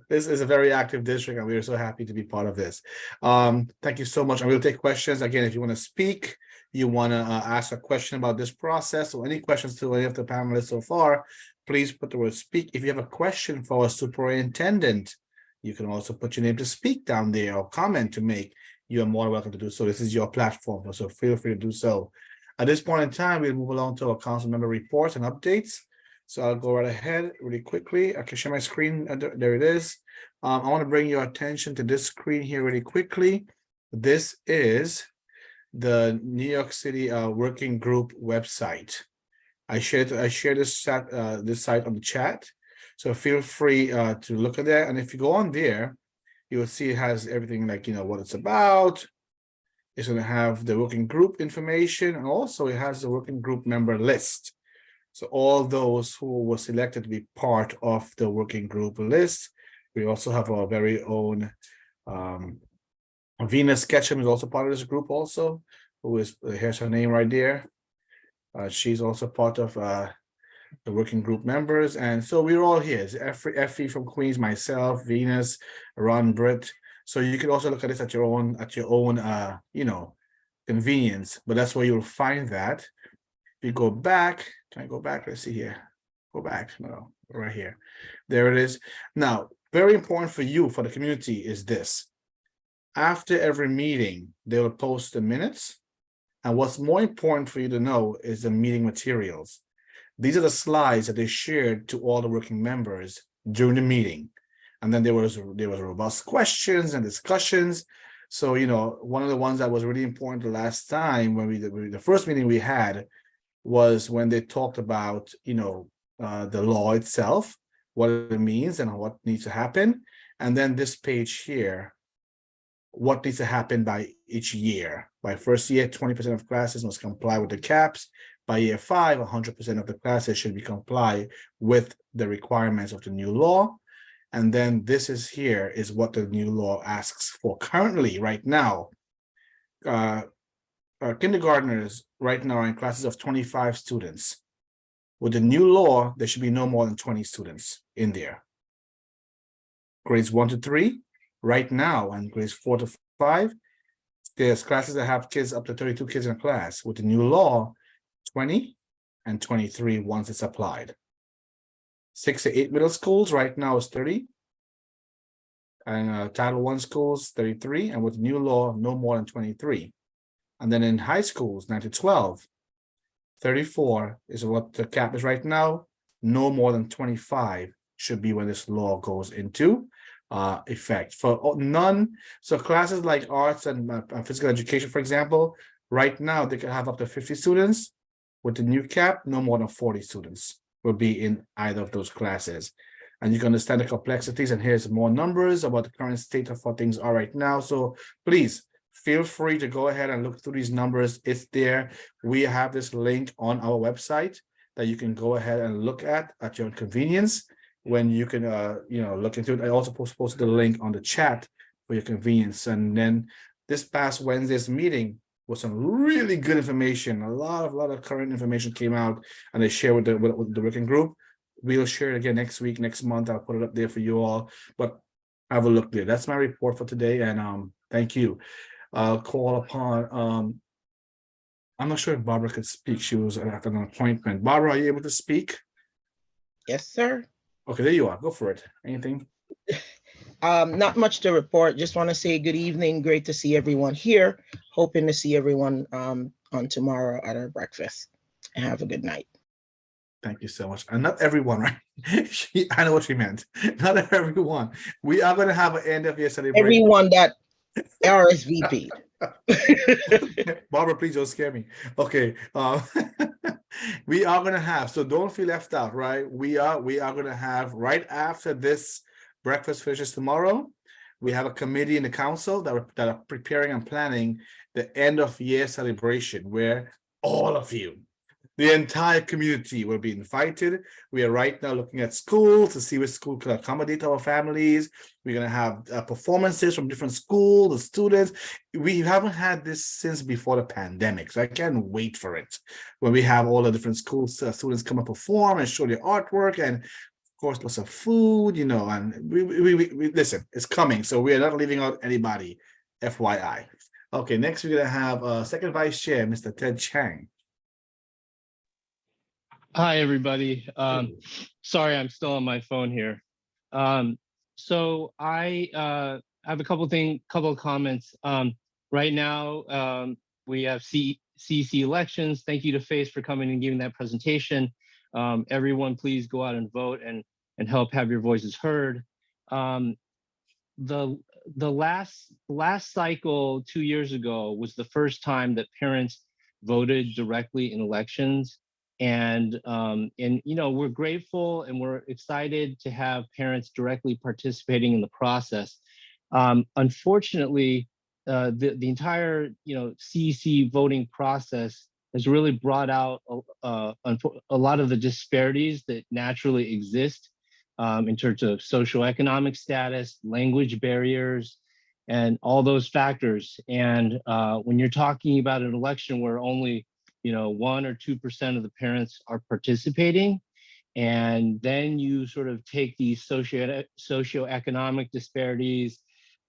This is a very active district, and we are so happy to be part of this. Thank you so much. I'm going to take questions. Again, if you want to speak, you want to ask a question about this process or any questions to any of the panelists so far, please put the word speak. If you have a question for a superintendent, you can also put your name to speak down there or comment to make. You are more welcome to do so. This is your platform, so feel free to do so. At this point in time, we'll move along to our council member reports and updates. So I'll go right ahead really quickly. I can share my screen. There it is. I want to bring your attention to this screen here really quickly. This is the New York City working group website. I shared this site on the chat, so feel free to look at that. And if you go on there, you will see it has everything like what it's about. It's going to have the working group information, and also it has the working group member list. So all those who were selected to be part of the working group list. We also have our very own Venus Ketchum is also part of this group also, who is, here's her name right there. She's also part of the working group members. And so we're all here. It's Effie from Queens, myself, Venus, Ron, Britt. So you can also look at this at your own convenience, but that's where you'll find that. If you go back, can I go back? Let's see here. Go back, no, right here. There it is. Now, very important for you, for the community, is this. After every meeting, they will post the minutes. And what's more important for you to know is the meeting materials. These are the slides that they shared to all the working members during the meeting. And then there was robust questions and discussions. So, one of the ones that was really important the last time when the first meeting we had was when they talked about, the law itself, what it means and what needs to happen. And then this page here, what needs to happen by each year. By first year, 20% of classes must comply with the caps. By year 5, 100% of the classes should be comply with the requirements of the new law. And then this is here is what the new law asks for currently right now. Kindergartners right now are in classes of 25 students. With the new law, there should be no more than 20 students in there. Grades 1 to 3. Right now, and grades 4 to 5, there's classes that have kids up to 32 kids in a class. With the new law, 20 and 23 once it's applied. 6 to 8 middle schools right now is 30. And Title I schools, 33. And with the new law, no more than 23. And then in high schools, 9 to 12, 34 is what the cap is right now. No more than 25 should be when this law goes into effect. For none, so classes like arts and physical education, for example, right now they can have up to 50 students. With the new cap, no more than 40 students will be in either of those classes. And you can understand the complexities, and here's more numbers about the current state of what things are right now. So please feel free to go ahead and look through these numbers. It's there. We have this link on our website that you can go ahead and look at your convenience. When you can, look into it. I also posted the link on the chat for your convenience. And then this past Wednesday's meeting was some really good information. A lot of current information came out, and they shared with the working group. We'll share it again next week, next month. I'll put it up there for you all. But have a look there. That's my report for today. And thank you. I'll call upon. I'm not sure if Barbara could speak. She was at an appointment. Barbara, are you able to speak? Yes, sir. Okay, there you are. Go for it. Anything? Not much to report. Just want to say good evening. Great to see everyone here. Hoping to see everyone on tomorrow at our breakfast. And have a good night. Thank you so much. And not everyone, right? I know what she meant. Not everyone. We are going to have an end of year celebration. Everyone that RSVP'd. Barbara, please don't scare me. Okay. We are going to have, so don't feel left out, right? We are going to have, right after this breakfast finishes tomorrow, we have a committee in the council that are preparing and planning the end of year celebration, where all of you, The entire community will be invited. We are right now looking at schools to see which school could accommodate our families. We're going to have performances from different schools, the students. We haven't had this since before the pandemic, so I can't wait for it. When we have all the different schools, students come and perform and show their artwork, and of course, lots of food, you know, and we listen, it's coming. So we are not leaving out anybody, FYI. Okay, next we're going to have second vice chair, Mr. Ted Chang. Hi, everybody. Sorry, I'm still on my phone here. So I have a couple of comments. Right now, we have CEC elections. Thank you to FACE for coming and giving that presentation. Everyone, please go out and vote and help have your voices heard. The last cycle 2 years ago was the first time that parents voted directly in elections. And you know, we're grateful and we're excited to have parents directly participating in the process. Unfortunately, the entire CEC voting process has really brought out a lot of the disparities that naturally exist in terms of socioeconomic status, language barriers, and all those factors. And when you're talking about an election where only 1 or 2% of the parents are participating, and then you sort of take these socioeconomic disparities,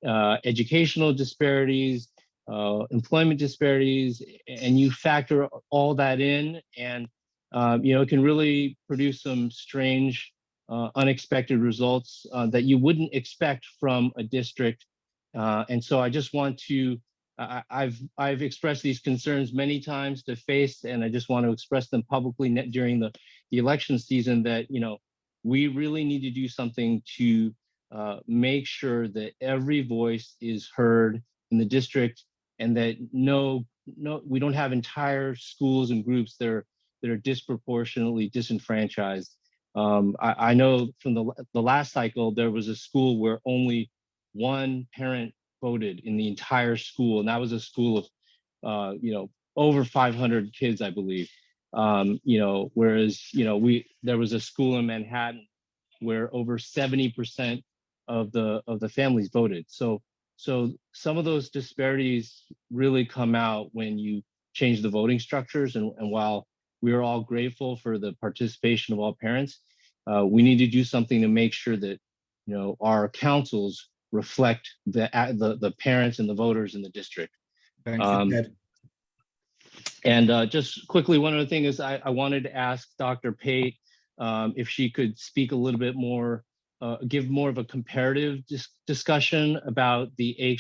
educational disparities, employment disparities, and you factor all that in, and it can really produce some strange, unexpected results that you wouldn't expect from a district. And so I just want to I've expressed these concerns many times to FACE, and I just want to express them publicly during the election season that we really need to do something to make sure that every voice is heard in the district, and that we don't have entire schools and groups that are disproportionately disenfranchised. I know from the last cycle there was a school where only one parent voted in the entire school, and that was a school of over 500 kids, I believe. Whereas there was a school in Manhattan where over 70% of the families voted. So some of those disparities really come out when you change the voting structures. And while we are all grateful for the participation of all parents, we need to do something to make sure that our councils reflect the parents and the voters in the district. Thank you, Ted. And just quickly, one other thing is I wanted to ask Dr. Pate if she could speak a little bit more, give more of a comparative discussion about the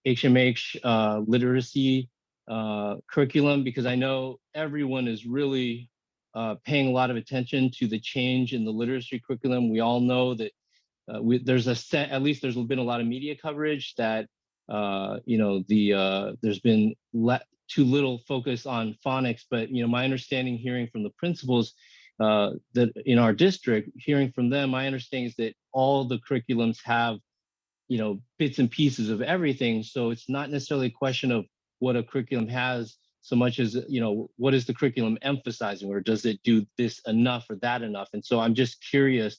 HMH literacy curriculum, because I know everyone is really paying a lot of attention to the change in the literacy curriculum. We all know that at least there's been a lot of media coverage that there's been too little focus on phonics, but my understanding, hearing from the principals that in our district, hearing from them, my understanding is that all the curriculums have bits and pieces of everything. So it's not necessarily a question of what a curriculum has so much as what is the curriculum emphasizing, or does it do this enough or that enough? And so I'm just curious,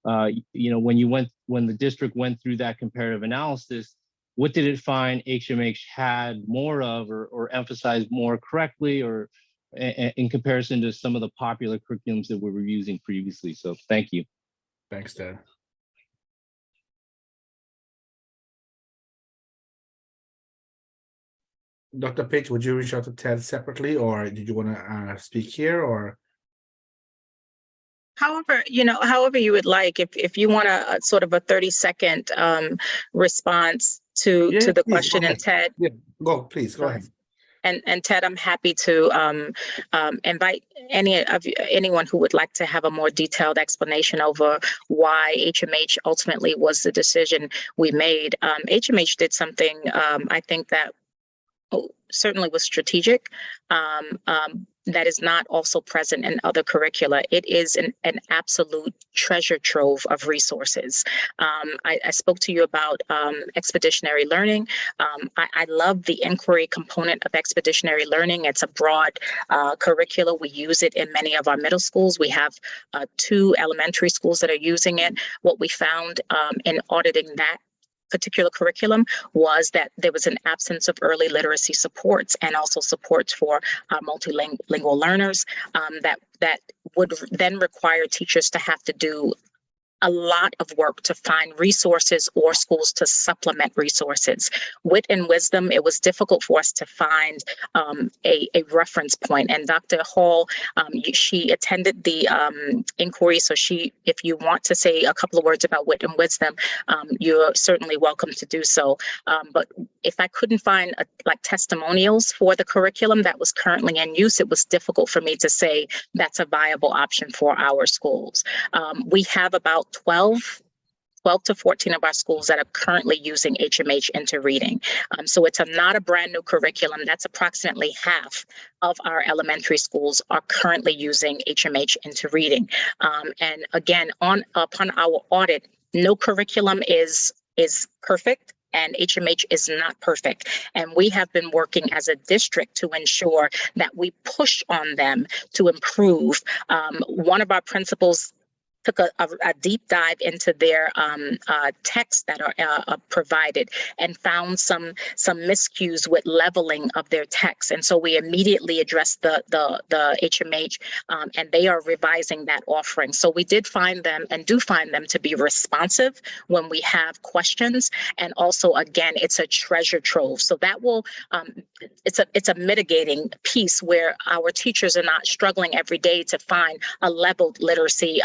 when the district went through that comparative analysis, what did it find HMH had more of, or emphasized more correctly, or in comparison to some of the popular curriculums that we were using previously? So thank you. Thanks, Ted. Dr. Pate, would you reach out to Ted separately, or did you want to speak here, or? However, however you would like, if you want a sort of a 30-second response to the question, and Ted. Yeah, please go ahead. And Ted, I'm happy to invite anyone who would like to have a more detailed explanation over why HMH ultimately was the decision we made. HMH did something I think that certainly was strategic. that is not also present in other curricula. It is an absolute treasure trove of resources. I spoke to you about expeditionary learning. I love the inquiry component of expeditionary learning. It's a broad curricula. We use it in many of our middle schools. We have 2 elementary schools that are using it. What we found in auditing that particular curriculum was that there was an absence of early literacy supports and also supports for multilingual learners that would then require teachers to have to do a lot of work to find resources or schools to supplement resources. Wit and Wisdom, it was difficult for us to find a reference point. And Dr. Hall, she attended the inquiry. So if you want to say a couple of words about Wit and Wisdom, you're certainly welcome to do so. But if I couldn't find like testimonials for the curriculum that was currently in use, it was difficult for me to say that's a viable option for our schools. We have about 12 to 14 of our schools that are currently using HMH into reading. So it's not a brand new curriculum. That's approximately half of our elementary schools are currently using HMH into reading. And again, upon our audit, no curriculum is perfect. And HMH is not perfect. And we have been working as a district to ensure that we push on them to improve. One of our principals took a deep dive into their texts that are provided and found some miscues with leveling of their texts. And so we immediately addressed the HMH and they are revising that offering. So we did find them and do find them to be responsive when we have questions. And also, again, it's a treasure trove. So that will, it's a mitigating piece where our teachers are not struggling every day to find a leveled literacy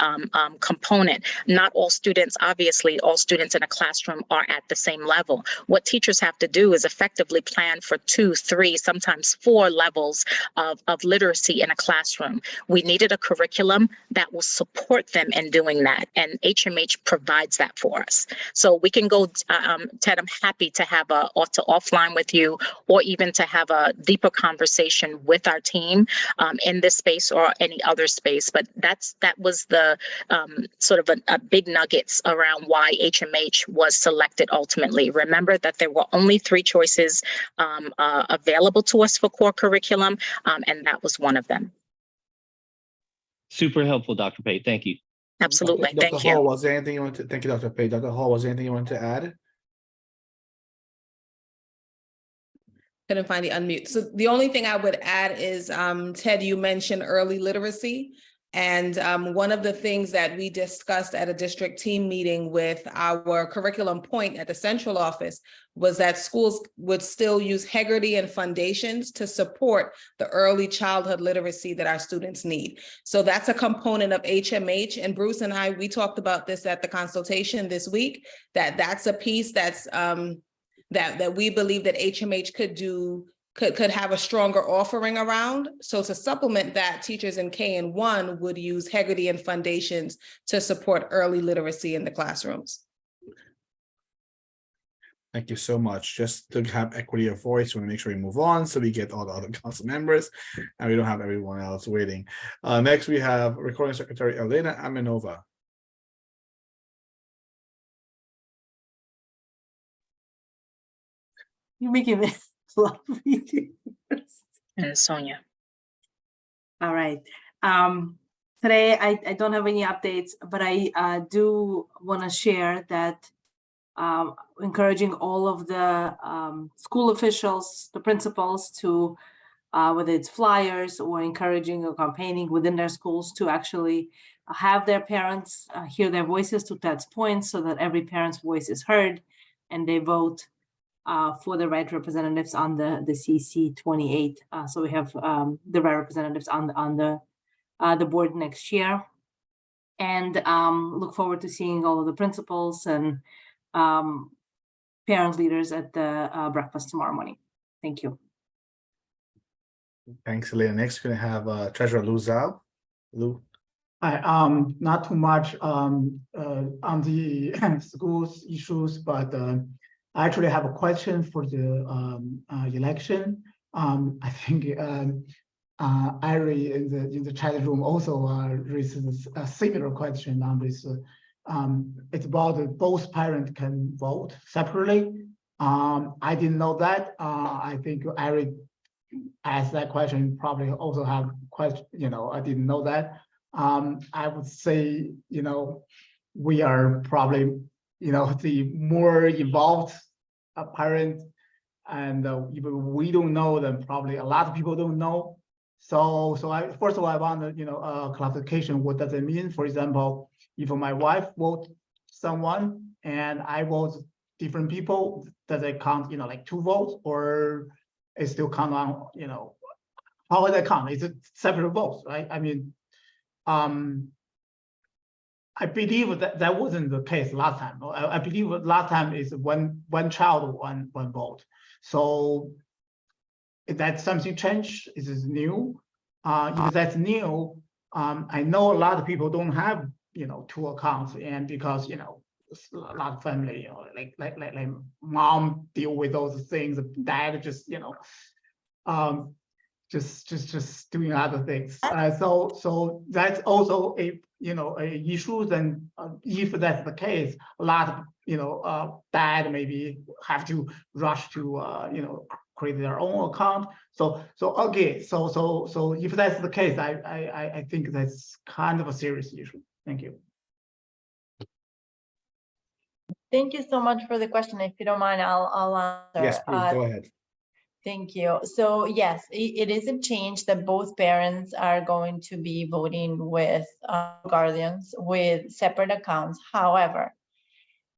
component. Not all students, obviously, all students in a classroom are at the same level. What teachers have to do is effectively plan for 2, 3, sometimes 4 levels of literacy in a classroom. We needed a curriculum that will support them in doing that, and HMH provides that for us. So we can go, Ted, I'm happy to have offline with you, or even to have a deeper conversation with our team in this space or any other space. But that was the sort of a big nuggets around why HMH was selected ultimately. Remember that there were only 3 choices available to us for core curriculum, and that was one of them. Super helpful, Dr. Pei. Thank you. Absolutely. Dr. Thank Hall, you. was there anything you want to, thank you, Dr. Pei. Dr. Hall, was there anything you want to add? Couldn't find the unmute. So the only thing I would add is, Ted, you mentioned early literacy. And one of the things that we discussed at a district team meeting with our curriculum point at the central office was that schools would still use Hegarty and foundations to support the early childhood literacy that our students need. So that's a component of HMH. And Bruce and I, we talked about this at the consultation this week, that's a piece that's that we believe that HMH could have a stronger offering around. So to supplement that, teachers in K and 1 would use Hegarty and foundations to support early literacy in the classrooms. Thank you so much. Just to have equity of voice, we want to make sure we move on so we get all the other council members and we don't have everyone else waiting. Next, we have Recording Secretary Elena Amenova. You're making it lovely. And Sonia. All right. Today, I don't have any updates, but I do want to share that encouraging all of the school officials, the principals to, whether it's flyers or encouraging or campaigning within their schools to actually have their parents hear their voices, to Ted's point, so that every parent's voice is heard and they vote for the right representatives on the CEC28. So we have the right representatives on the board next year, and look forward to seeing all of the principals and parent leaders at the breakfast tomorrow morning. Thank you. Thanks, Elena. Next, we're gonna have Treasurer Lou Zhao. Lou. Hi, not too much on the schools issues, but I actually have a question for the election. I think Ari in the chat room also raises a similar question on this. It's about both parents can vote separately. I didn't know that. I think Ari asked that question. Probably also have question. I didn't know that. I would say we are probably the more involved parent, and if we don't know, then probably a lot of people don't know. So first of all, I want a clarification. What does it mean? For example, if my wife votes someone and I vote different people, does it count, like 2 votes, or it still count on, how does it count? Is it separate votes, right? I mean, I believe that wasn't the case last time. I believe last time is one child, one vote. So if that's something changed, is this new? If that's new, I know a lot of people don't have 2 accounts, and because a lot of family, like mom deal with those things, dad just just doing other things. So that's also a issue. Then if that's the case, a lot of dad maybe have to rush to create their own account. So okay, so if that's the case, I think that's kind of a serious issue. Thank you. Thank you so much for the question. If you don't mind, I'll answer. Yes, please go ahead. Thank you. So yes, it is a change that both parents are going to be voting with guardians with separate accounts. However,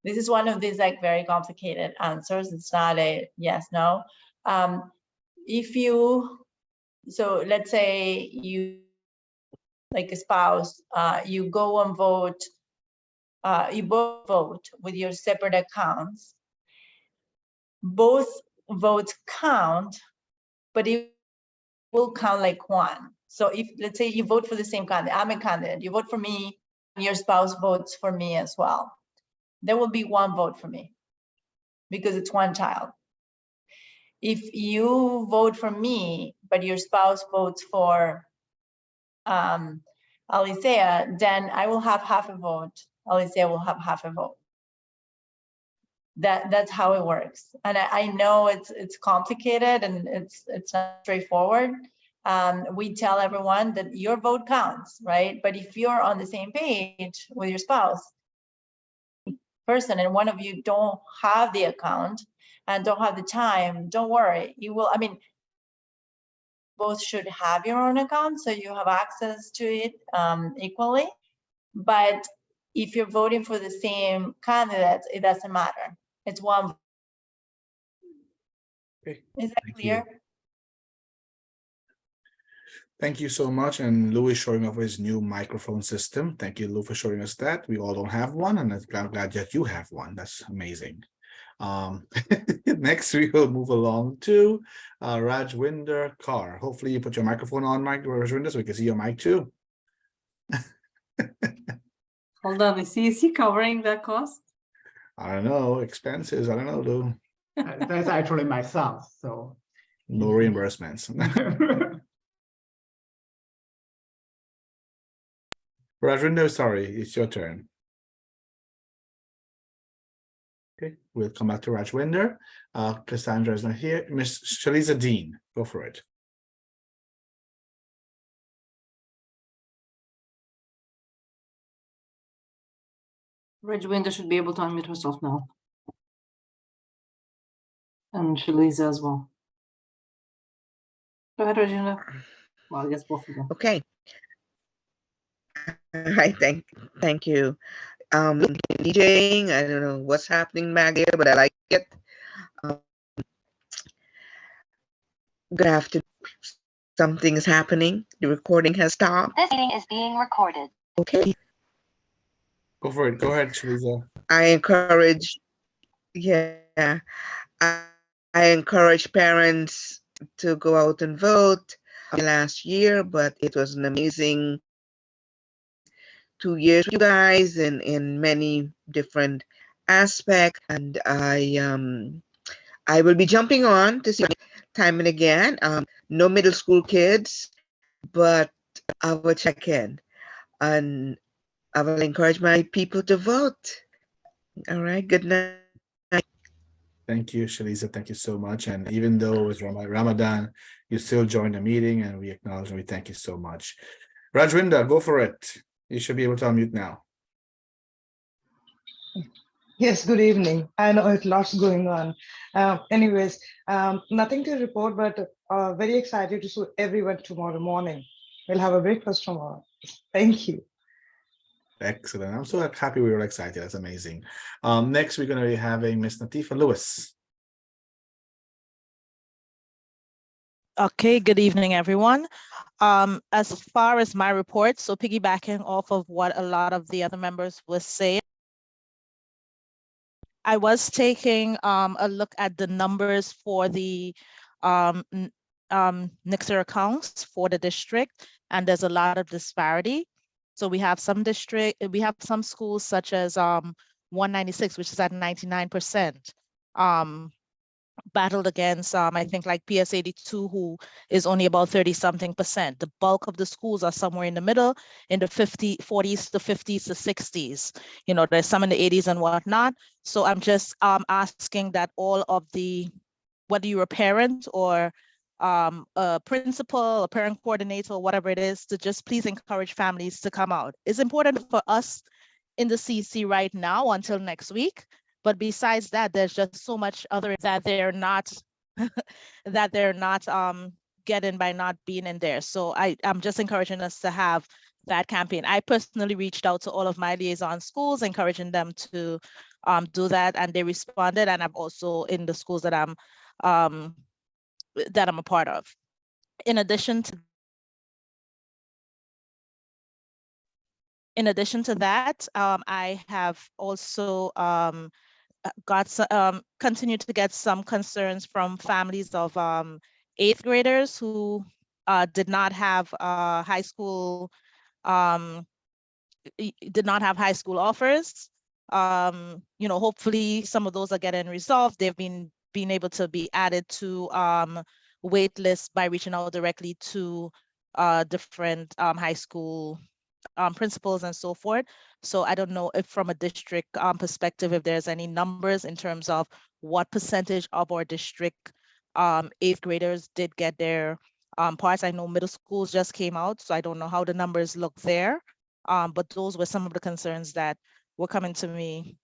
this is one of these like very complicated answers. It's not a yes, no. So let's say you, like a spouse, you go and vote, you both vote with your separate accounts. Both votes count, but it will count like one. So if, let's say you vote for the same candidate, I'm a candidate, you vote for me, and your spouse votes for me as well, there will be 1 vote for me because it's 1 child. If you vote for me, but your spouse votes for Alicia, then I will have half a vote. Alicia will have half a vote. That's how it works. And I know it's complicated and it's not straightforward. We tell everyone that your vote counts, right? But if you're on the same page with your spouse person and one of you don't have the account and don't have the time, don't worry. You will, I mean, both should have your own account so you have access to it equally. But if you're voting for the same candidates, it doesn't matter. It's 1. Okay. Is that clear? Thank you so much. And Lou is showing off his new microphone system. Thank you, Lou, for showing us that. We all don't have one, and I'm glad that you have one. That's amazing. Next, we will move along to Rajwinder Kaur. Hopefully, you put your microphone on, Rajwinder, so we can see your mic too. Hold on, is CEC covering that cost? I don't know, expenses. I don't know, Lou. That's actually my son, so no reimbursements. Rajwinder, sorry, it's your turn. Okay, we'll come back to Rajwinder. Cassandra is not here. Miss Shaliza Dean, go for it. Rajwinder should be able to unmute herself now. And Shaliza as well. Go ahead, Rajwinder. Well, I guess both of them. Okay. Hi, thank you. DJing, I don't know what's happening back here, but I like it. Good afternoon. Something is happening. The recording has stopped. This meeting is being recorded. Okay. Go for it. Go ahead, Shaliza. I encourage parents to go out and vote last year, but it was an amazing 2 years with you guys in many different aspects, and I will be jumping on to see time and again. No middle school kids but I will check in and I will encourage my people to vote. All right. Good night. Thank you, Shaliza. Thank you so much. And even though it was Ramadan, you still joined the meeting, and we acknowledge and we thank you so much. Rajwinda, go for it. You should be able to unmute now. Yes, good evening. I know it's lots going on. Anyways, nothing to report, but very excited to see everyone tomorrow morning. We'll have a breakfast tomorrow. Thank you. Excellent. I'm so happy we were excited. That's amazing. Next, we're going to be having Miss Natifa Lewis. Okay, good evening, everyone. As far as my report, so piggybacking off of what a lot of the other members were saying, I was taking a look at the numbers for the NICSA accounts for the district, and there's a lot of disparity. So we have some schools such as 196, which is at 99%. Battled against, I think like PS 82, who is only about 30-something%. The bulk of the schools are somewhere in the middle, in the 40s to 50s to 60s. You know, there's some in the 80s and whatnot. So I'm just asking that all of the, whether you're a parent or a principal, a parent coordinator, whatever it is, to just please encourage families to come out. It's important for us in the CEC right now until next week. But besides that, there's just so much other that they're not getting by not being in there. So I'm just encouraging us to have that campaign. I personally reached out to all of my liaison schools, encouraging them to do that, and they responded. And I've also in the schools that I'm a part of. In addition to that, I have also continued to get some concerns from families of 8th graders who did not have high school offers. You know, hopefully some of those are getting resolved. They've been able to be added to wait lists by reaching out directly to different high school principals and so forth. So I don't know if from a district perspective, if there's any numbers in terms of what percentage of our district 8th graders did get their parts. I know middle schools just came out, so I don't know how the numbers look there. But those were some of the concerns that were coming to me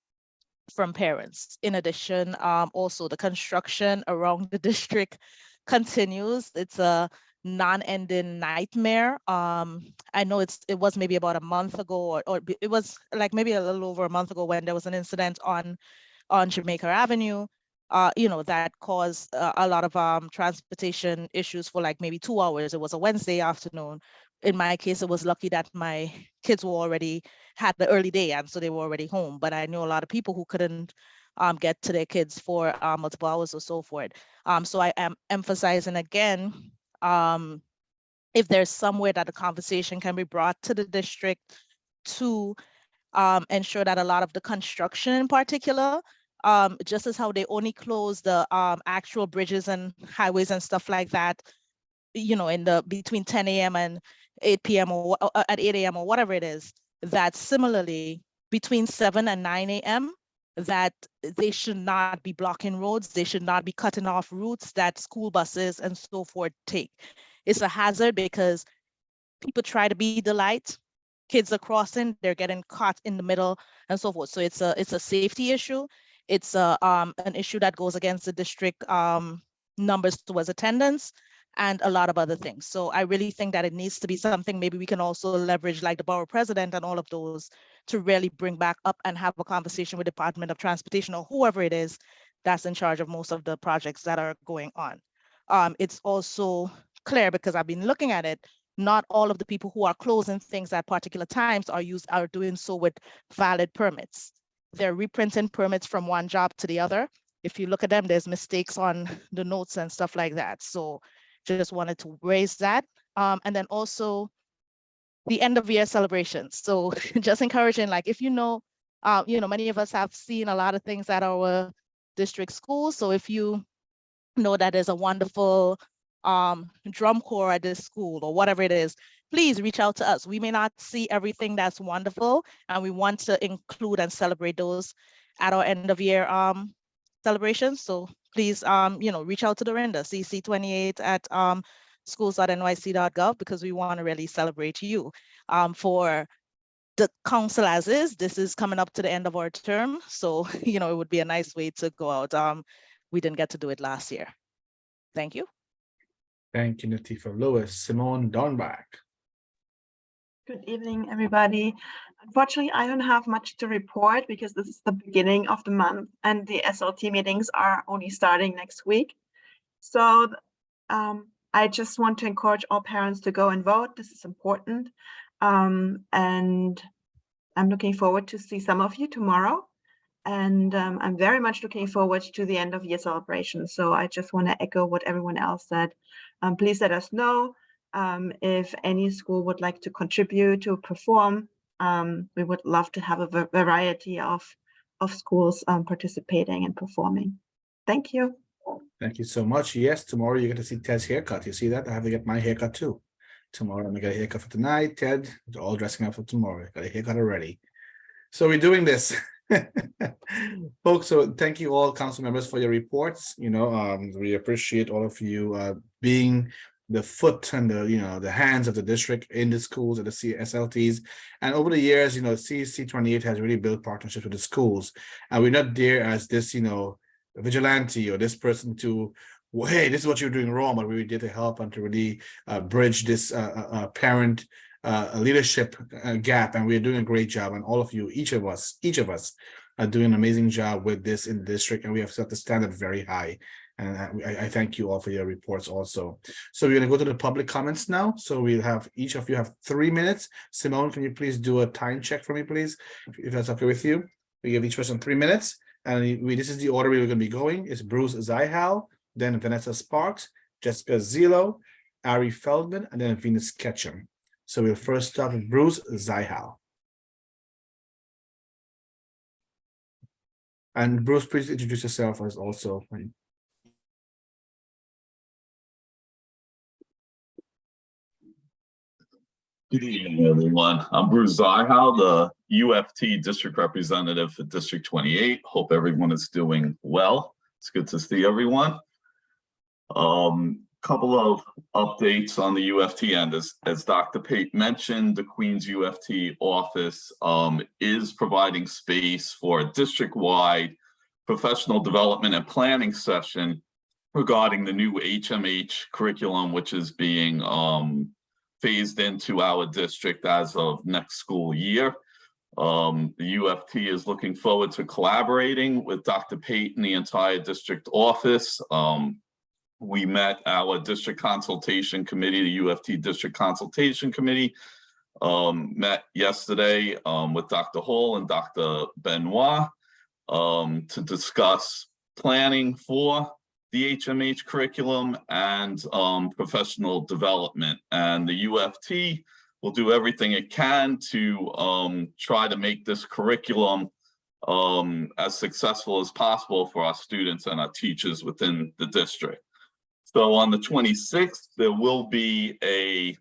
from parents. In addition, also the construction around the district continues. It's a non-ending nightmare. I know it was maybe about a month ago, or it was like maybe a little over a month ago when there was an incident on Jamaica Avenue, you know, that caused a lot of transportation issues for like maybe 2 hours. It was a Wednesday afternoon. In my case, it was lucky that my kids had the early day, and so they were already home. But I knew a lot of people who couldn't get to their kids for multiple hours or so forth. So I am emphasizing again, if there's somewhere that a conversation can be brought to the district to ensure that a lot of the construction in particular, just as how they only close the actual bridges and highways and stuff like that, you know, in the between 10 a.m. and 8 p.m. or at 8 a.m. or whatever it is, that similarly between 7 and 9 a.m. that they should not be blocking roads. They should not be cutting off routes that school buses and so forth take. It's a hazard because people try to be the light. Kids are crossing, they're getting caught in the middle and so forth. So it's a safety issue. It's an issue that goes against the district numbers towards attendance and a lot of other things. So I really think that it needs to be something maybe we can also leverage, like the borough president and all of those, to really bring back up and have a conversation with Department of Transportation or whoever it is that's in charge of most of the projects that are going on. It's also clear, because I've been looking at it, not all of the people who are closing things at particular times are doing so with valid permits. They're reprinting permits from one job to the other. If you look at them, there's mistakes on the notes and stuff like that. So just wanted to raise that. And then also the end of year celebrations. So just encouraging, like, if you know, many of us have seen a lot of things at our district schools. So if you know that there's a wonderful drum corps at this school or whatever it is, please reach out to us. We may not see everything that's wonderful, and we want to include and celebrate those at our end of year celebrations. So please, reach out to Dorinda, CEC28 at schools.nyc.gov, because we want to really celebrate you. For the council as is, this is coming up to the end of our term. So, it would be a nice way to go out. We didn't get to do it last year. Thank you. Thank you, Natifa Lewis. Simone Dornbach. Good evening, everybody. Unfortunately, I don't have much to report because this is the beginning of the month and the SLT meetings are only starting next week. So I just want to encourage all parents to go and vote. This is important. And I'm looking forward to see some of you tomorrow. And I'm very much looking forward to the end of year celebration. So I just want to echo what everyone else said. Please let us know if any school would like to contribute to perform. We would love to have a variety of schools participating and performing. Thank you. Thank you so much. Yes, tomorrow you get to see Ted's haircut. You see that? I have to get my haircut too. Tomorrow I'm gonna get a haircut for tonight. Ted, they're all dressing up for tomorrow. Got a haircut already. So we're doing this. Folks, so thank you all council members for your reports. We appreciate all of you being the foot and the hands of the district in the schools and the SLTs. And over the years, CEC28 has really built partnerships with the schools. And we're not there as this, vigilante or this person to, well, hey, this is what you're doing wrong, but we did to help and to really bridge this parent leadership gap. And we're doing a great job. And all of you, each of us are doing an amazing job with this in the district. And we have set the standard very high. And I thank you all for your reports also. So we're going to go to the public comments now. So we'll have, each of you have 3 minutes. Simone, can you please do a time check for me, please? If that's okay with you. We give each person 3 minutes. And this is the order we're going to be going. It's Bruce Zihal, then Vanessa Sparks, Jessica Zillow, Ari Feldman, and then Venus Ketchum. So we'll first start with Bruce Zihal. And Bruce, please introduce yourself as also. Good evening, everyone. I'm Bruce Zihal, the UFT District Representative for District 28. Hope everyone is doing well. It's good to see everyone. Couple of updates on the UFT end. As Dr. Pate mentioned, the Queens UFT office is providing space for a district-wide professional development and planning session regarding the new HMH curriculum, which is being phased into our district as of next school year. The UFT is looking forward to collaborating with Dr. Pate and the entire district office. We met our district consultation committee, the UFT district consultation committee, met yesterday with Dr. Hall and Dr. Benoit to discuss planning for the HMH curriculum and professional development. And the UFT will do everything it can to try to make this curriculum as successful as possible for our students and our teachers within the district. So on the 26th, there will be a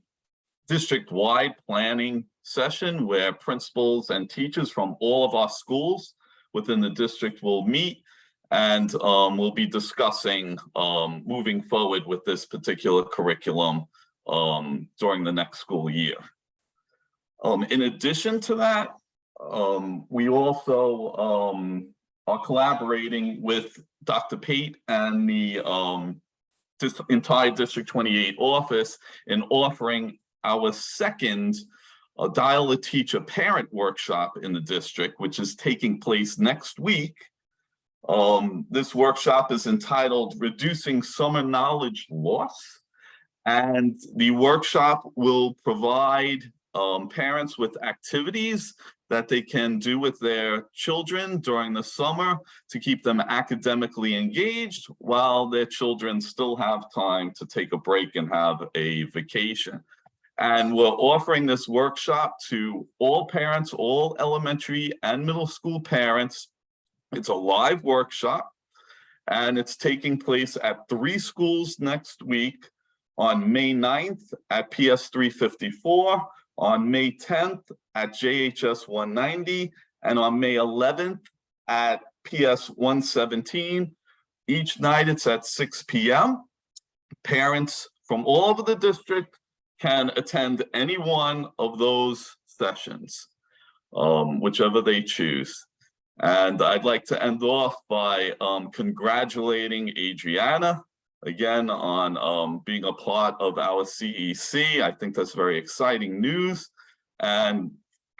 district-wide planning session where principals and teachers from all of our schools within the district will meet, and we'll be discussing moving forward with this particular curriculum during the next school year. In addition to that, we also are collaborating with Dr. Pate and the entire District 28 office in offering our second Dial a Teacher Parent Workshop in the district, which is taking place next week. This workshop is entitled Reducing Summer Knowledge Loss, and the workshop will provide parents with activities that they can do with their children during the summer to keep them academically engaged while their children still have time to take a break and have a vacation. And we're offering this workshop to all parents, all elementary and middle school parents. It's a live workshop, and it's taking place at 3 schools next week. on May 9th at PS 354, on May 10th at JHS 190, and on May 11th at PS 117. Each night it's at 6 p.m. Parents from all over the district can attend any one of those sessions, whichever they choose. And I'd like to end off by congratulating Adriana again on being a part of our CEC. I think that's very exciting news. And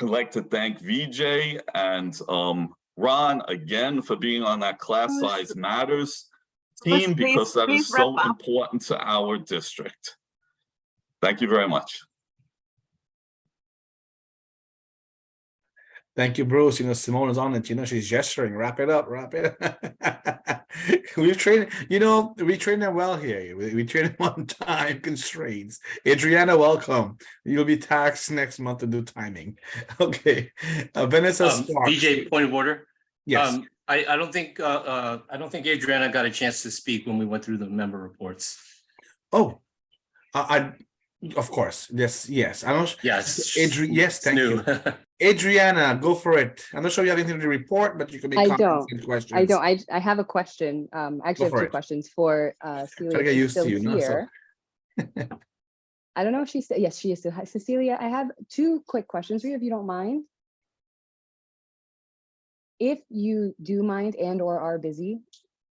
I'd like to thank VJ and Ron again for being on that Class Size Matters team, because that is so important to our district. Thank you very much. Thank you, Bruce. You know, Simone is on it. You know, she's gesturing. Wrap it up. Wrap it up. We've trained, you know, we train them well here. We train them on time constraints. Adriana, welcome. You'll be taxed next month to do timing. Okay. Vanessa Sparks. VJ, point of order. Yes. I don't think Adriana got a chance to speak when we went through the member reports. Oh, of course. Yes. I don't. Yes. Yes, thank you. Adriana, go for it. I'm not sure you have anything to report, but you can make comments and questions. I don't. I have a question. I actually have two questions for Celia. Try to get used to you, here. I don't know if she's still. Yes, she is still. Hi, Cecilia, I have two quick questions for you, if you don't mind. If you do mind and or are busy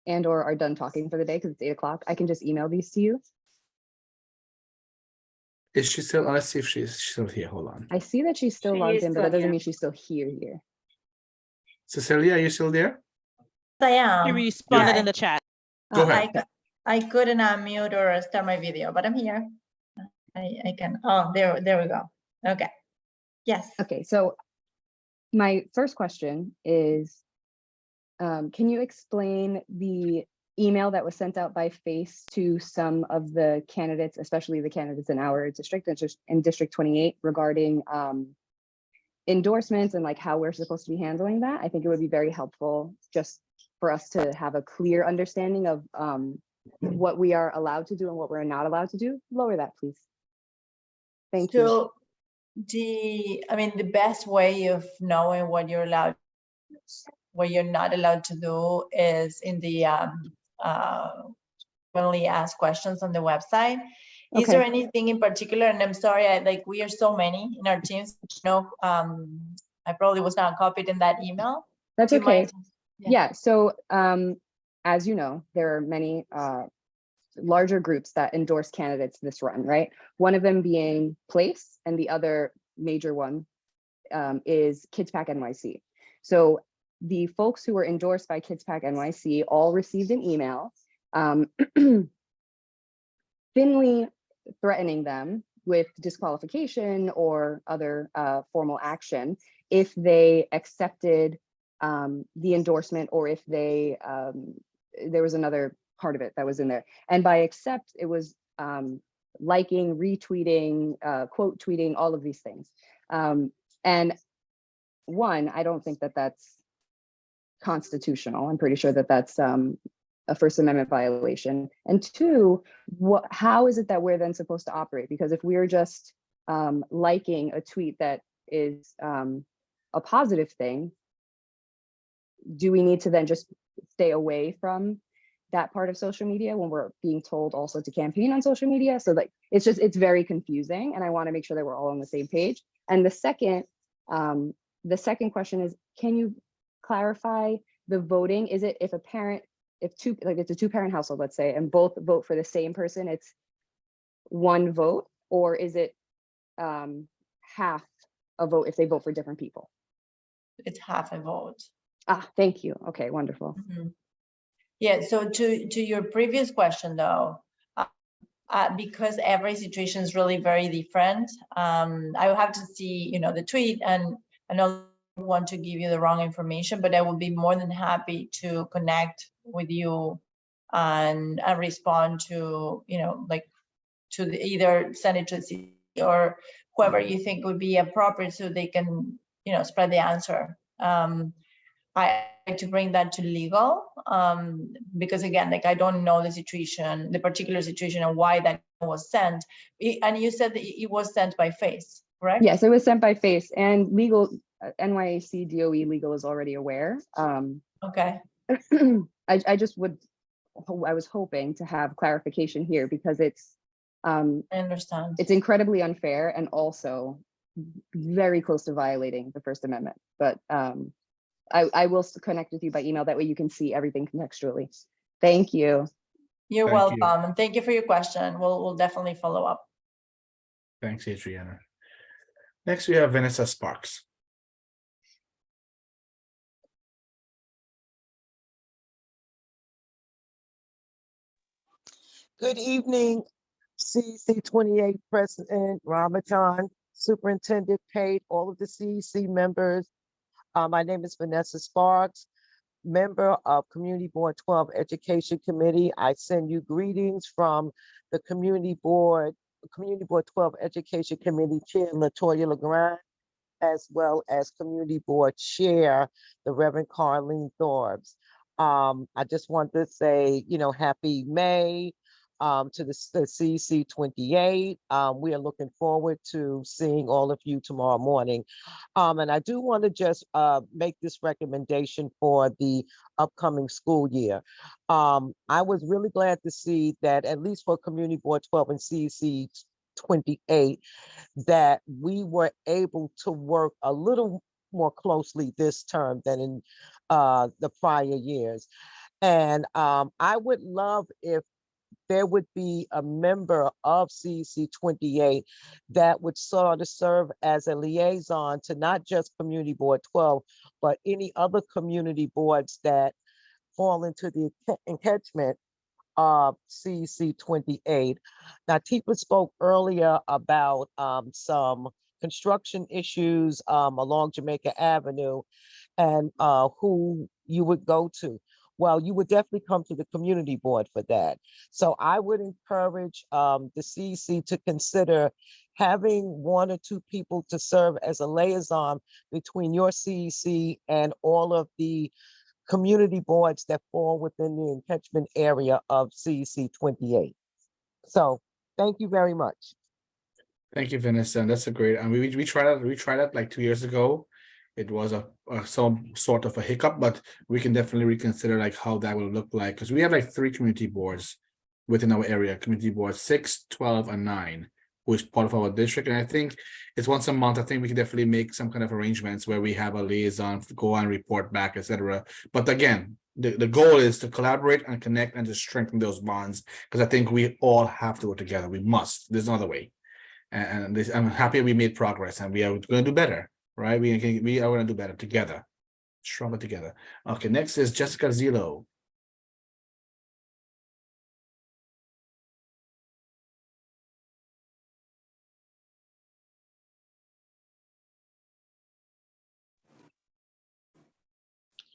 and or are done talking for the day because it's 8 o'clock, I can just email these to you. Is she still? Let's see if she's still here. Hold on. I see that she's still logged in, but that doesn't mean she's still here. Cecilia, are you still there? I am. She responded in the chat. Go ahead. I couldn't unmute or start my video, but I'm here. I can. Oh, there we go. Okay. Yes. Okay. So my first question is, can you explain the email that was sent out by FACE to some of the candidates, especially the candidates in our district, in District 28, regarding endorsements and like how we're supposed to be handling that? I think it would be very helpful just for us to have a clear understanding of what we are allowed to do and what we're not allowed to do. Lower that, please. Thank you. So the best way of knowing what you're allowed, what you're not allowed to do is in the frequently asked questions on the website. Okay. Is there anything in particular? And I'm sorry, we are so many in our teams. I probably was not copied in that email. That's okay. Yeah. So as you know, there are many larger groups that endorse candidates this run, right? One of them being PLACE, and the other major one is Kids Pack NYC. So the folks who were endorsed by Kids Pack NYC all received an email thinly threatening them with disqualification or other formal action if they accepted the endorsement, or if they there was another part of it that was in there. And by accept, it was liking, retweeting, quote tweeting, all of these things. And one, I don't think that that's constitutional. I'm pretty sure that that's a First Amendment violation. And two, how is it that we're then supposed to operate? Because if we're just liking a tweet that is a positive thing, do we need to then just stay away from that part of social media when we're being told also to campaign on social media? So it's very confusing, and I want to make sure that we're all on the same page. And the second question is, can you clarify the voting? Is it if it's a two-parent household, let's say, and both vote for the same person, it's one vote, or is it half a vote if they vote for different people? It's half a vote. Thank you. Okay, wonderful. Mm-hmm. Yeah, so to your previous question though, because every situation is really very different, I will have to see, the tweet, and I don't want to give you the wrong information, but I will be more than happy to connect with you and respond to, either send it to CC or whoever you think would be appropriate, so they can, spread the answer. I like to bring that to legal because again, I don't know the situation, the particular situation, and why that was sent. And you said that it was sent by face, correct? Yes, it was sent by face, and legal, NYC DOE legal is already aware. Okay. I just I was hoping to have clarification here because it's, I understand. it's incredibly unfair and also very close to violating the First Amendment. But I will connect with you by email. That way you can see everything contextually. Thank you. You're Thank welcome. you. And thank you for your question. We'll definitely follow up. Thanks, Adriana. Next, we have Vanessa Sparks. Good evening, CEC28 President Ramadan, Superintendent Pate, all of the CEC members. My name is Vanessa Sparks, member of Community Board 12 Education Committee. I send you greetings from the Community Board 12 Education Committee Chair LaToya LeGrand, as well as Community Board Chair, the Reverend Carlene Thorbs. I just want to say, happy May to the CEC28. We are looking forward to seeing all of you tomorrow morning. And I do want to just make this recommendation for the upcoming school year. I was really glad to see that at least for Community Board 12 and CEC28, that we were able to work a little more closely this term than in the prior years. And I would love if there would be a member of CEC28 that would sort of serve as a liaison to not just Community Board 12, but any other community boards that fall into the encatchment of CEC28. Now, Tifa spoke earlier about some construction issues along Jamaica Avenue and who you would go to. Well, you would definitely come to the community board for that. So I would encourage the CEC to consider having one or two people to serve as a liaison between your CEC and all of the community boards that fall within the encatchment area of CEC28. So thank you very much. Thank you, Vanessa. And that's a great, and we tried that like 2 years ago. It was some sort of a hiccup, but we can definitely reconsider like how that will look like, because we have like 3 community boards within our area, community boards 6, 12, and 9, who is part of our district. And I think it's once a month. I think we can definitely make some kind of arrangements where we have a liaison go and report back, etc. But again, the goal is to collaborate and connect and to strengthen those bonds, because I think we all have to work together. We must. There's no other way. And this, I'm happy we made progress, and we are going to do better. Right, we are going to do better together, stronger together. Okay, next is Jessica Zillo.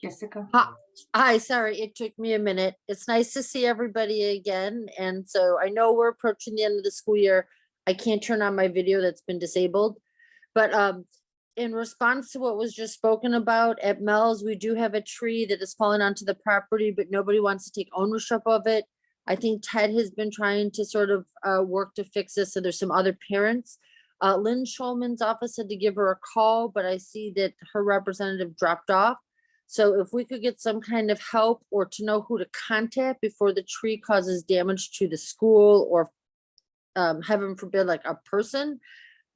Jessica. Hi, sorry, it took me a minute. It's nice to see everybody again. And so I know we're approaching the end of the school year. I can't turn on my video that's been disabled, but in response to what was just spoken about at Mel's, we do have a tree that is falling onto the property, but nobody wants to take ownership of it. I think Ted has been trying to sort of work to fix this. So there's some other parents. Lynn Schulman's office had to give her a call, but I see that her representative dropped off. So if we could get some kind of help or to know who to contact before the tree causes damage to the school or heaven forbid, like a person,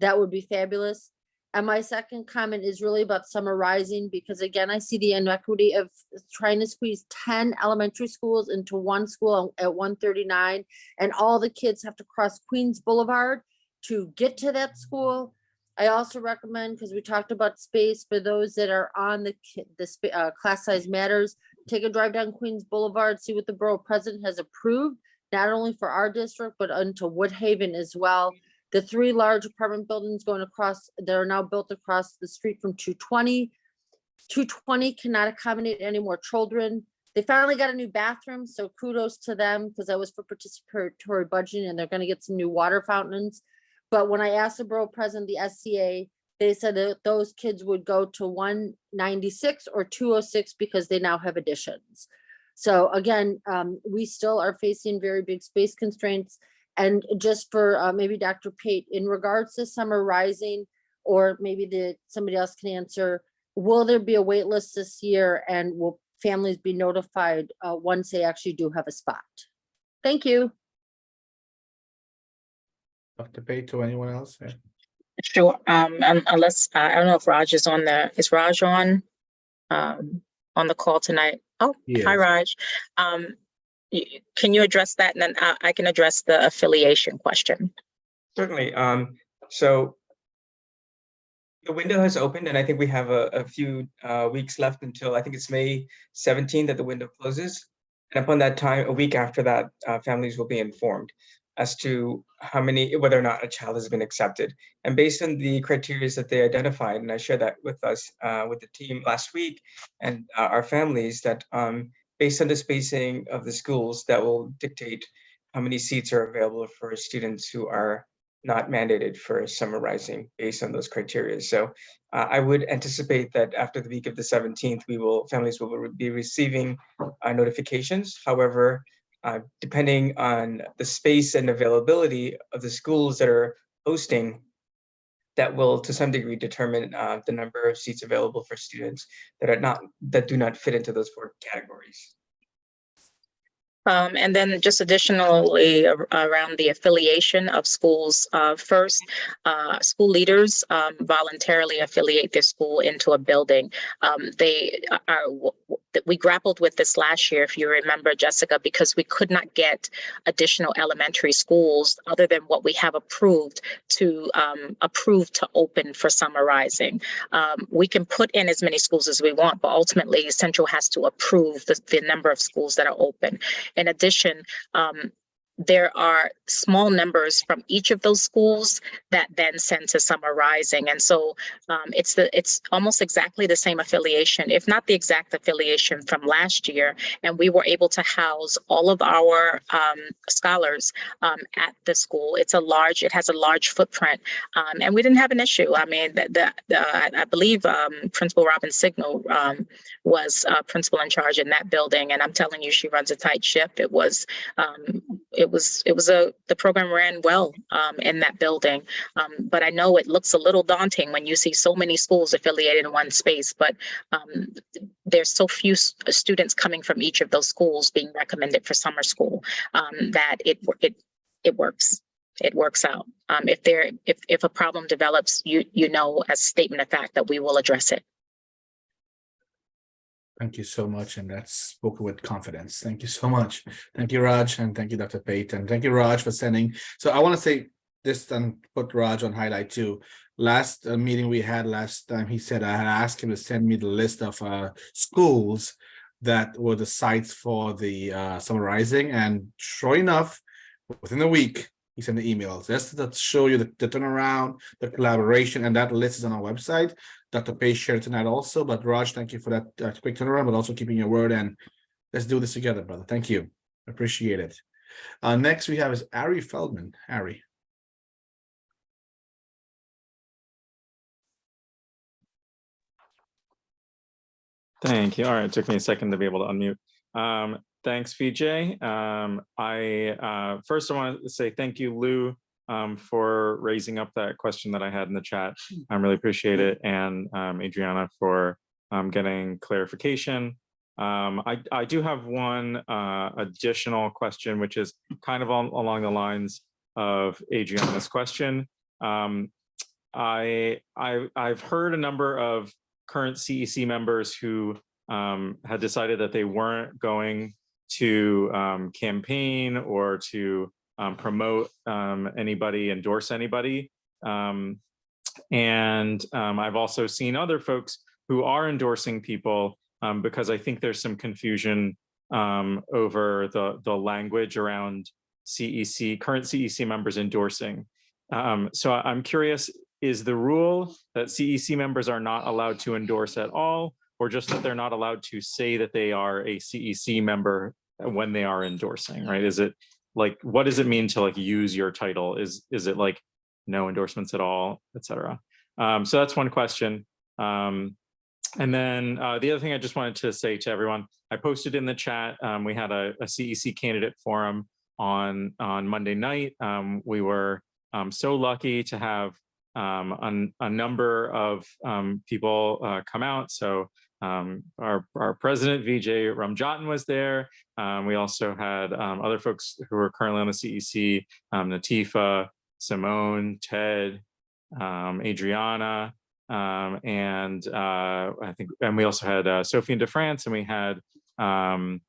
that would be fabulous. And my second comment is really about Summer Rising, because again, I see the inequity of trying to squeeze 10 elementary schools into one school at 139, and all the kids have to cross Queens Boulevard to get to that school. I also recommend, because we talked about space, for those that are on the class size matters, take a drive down Queens Boulevard, see what the borough president has approved, not only for our district, but into Woodhaven as well. The 3 large apartment buildings going across, that are now built across the street from 220. 220 cannot accommodate any more children. They finally got a new bathroom, so kudos to them, because that was for participatory budgeting, and they're going to get some new water fountains. But when I asked the borough president, the SCA, they said that those kids would go to 196 or 206 because they now have additions. So again, we still are facing very big space constraints. And just for maybe Dr. Pate, in regards to Summer Rising, or maybe somebody else can answer, will there be a wait list this year, and will families be notified once they actually do have a spot? Thank you. Dr. Pate, to anyone else? Yeah. Sure. Unless I don't know if Raj is on the, is Raj on the call tonight? Oh, hi, Yes. Raj. Can you address that? And then I can address the affiliation question. Certainly. So the window has opened, and I think we have a few weeks left until, I think it's May 17th that the window closes. And upon that time, a week after that, families will be informed as to whether or not a child has been accepted. And based on the criteria that they identified, and I shared that with us, with the team last week, and our families, that based on the spacing of the schools, that will dictate how many seats are available for students who are not mandated for Summer Rising based on those criteria. So I would anticipate that after the week of the 17th, families will be receiving notifications. However, depending on the space and availability of the schools that are hosting, that will to some degree determine the number of seats available for students that do not fit into those 4 categories. And then just additionally around the affiliation of schools, first, school leaders voluntarily affiliate their school into a building. We grappled with this last year, if you remember, Jessica, because we could not get additional elementary schools other than what we have approved to open for Summer Rising. We can put in as many schools as we want, but ultimately Central has to approve the number of schools that are open. In addition, there are small numbers from each of those schools that then send to Summer Rising. And so it's almost exactly the same affiliation, if not the exact affiliation from last year. And we were able to house all of our scholars at the school. It has a large footprint, and we didn't have an issue. I mean, I believe Principal Robin Signal was principal in charge in that building. And I'm telling you, she runs a tight ship. The program ran well in that building, but I know it looks a little daunting when you see so many schools affiliated in one space, but there's so few students coming from each of those schools being recommended for summer school that it works. It works out. If a problem develops, you know, as a statement of fact, that we will address it. Thank you so much, and that's spoken with confidence. Thank you so much. Thank you, Raj, and thank you, Dr. Pate, and thank you, Raj, for sending. So I want to say this and put Raj on highlight too. Last meeting we had last time, he said I had asked him to send me the list of schools that were the sites for the Summer Rising, and sure enough, within a week, he sent the emails just to show you the turnaround, the collaboration, and that list is on our website. Dr. Pate shared tonight also, but Raj, thank you for that quick turnaround, but also keeping your word, and let's do this together, brother. Thank you. Appreciate it. Next we have is Ari Feldman. Ari. Thank you. All right, it took me a second to be able to unmute. Thanks, VJ. First I want to say thank you, Lou, for raising up that question that I had in the chat. I really appreciate it. And Adriana for getting clarification. I do have one additional question, which is kind of along the lines of Adriana's question. I've heard a number of current CEC members who had decided that they weren't going to campaign or to promote anybody, endorse anybody. And I've also seen other folks who are endorsing people because I think there's some confusion over the language around current CEC members endorsing. So I'm curious, is the rule that CEC members are not allowed to endorse at all, or just that they're not allowed to say that they are a CEC member when they are endorsing, right? Is it like, what does it mean to like use your title? Is it like no endorsements at all, et cetera? So that's one question. And then the other thing I just wanted to say to everyone, I posted in the chat, we had a CEC candidate forum on Monday night. We were so lucky to have a number of people come out. So our president, Vijay Ramjatan, was there. We also had other folks who are currently on the CEC, Natifa, Simone, Ted, Adriana, and I think, and we also had Sophie de France, and we had Gurumurti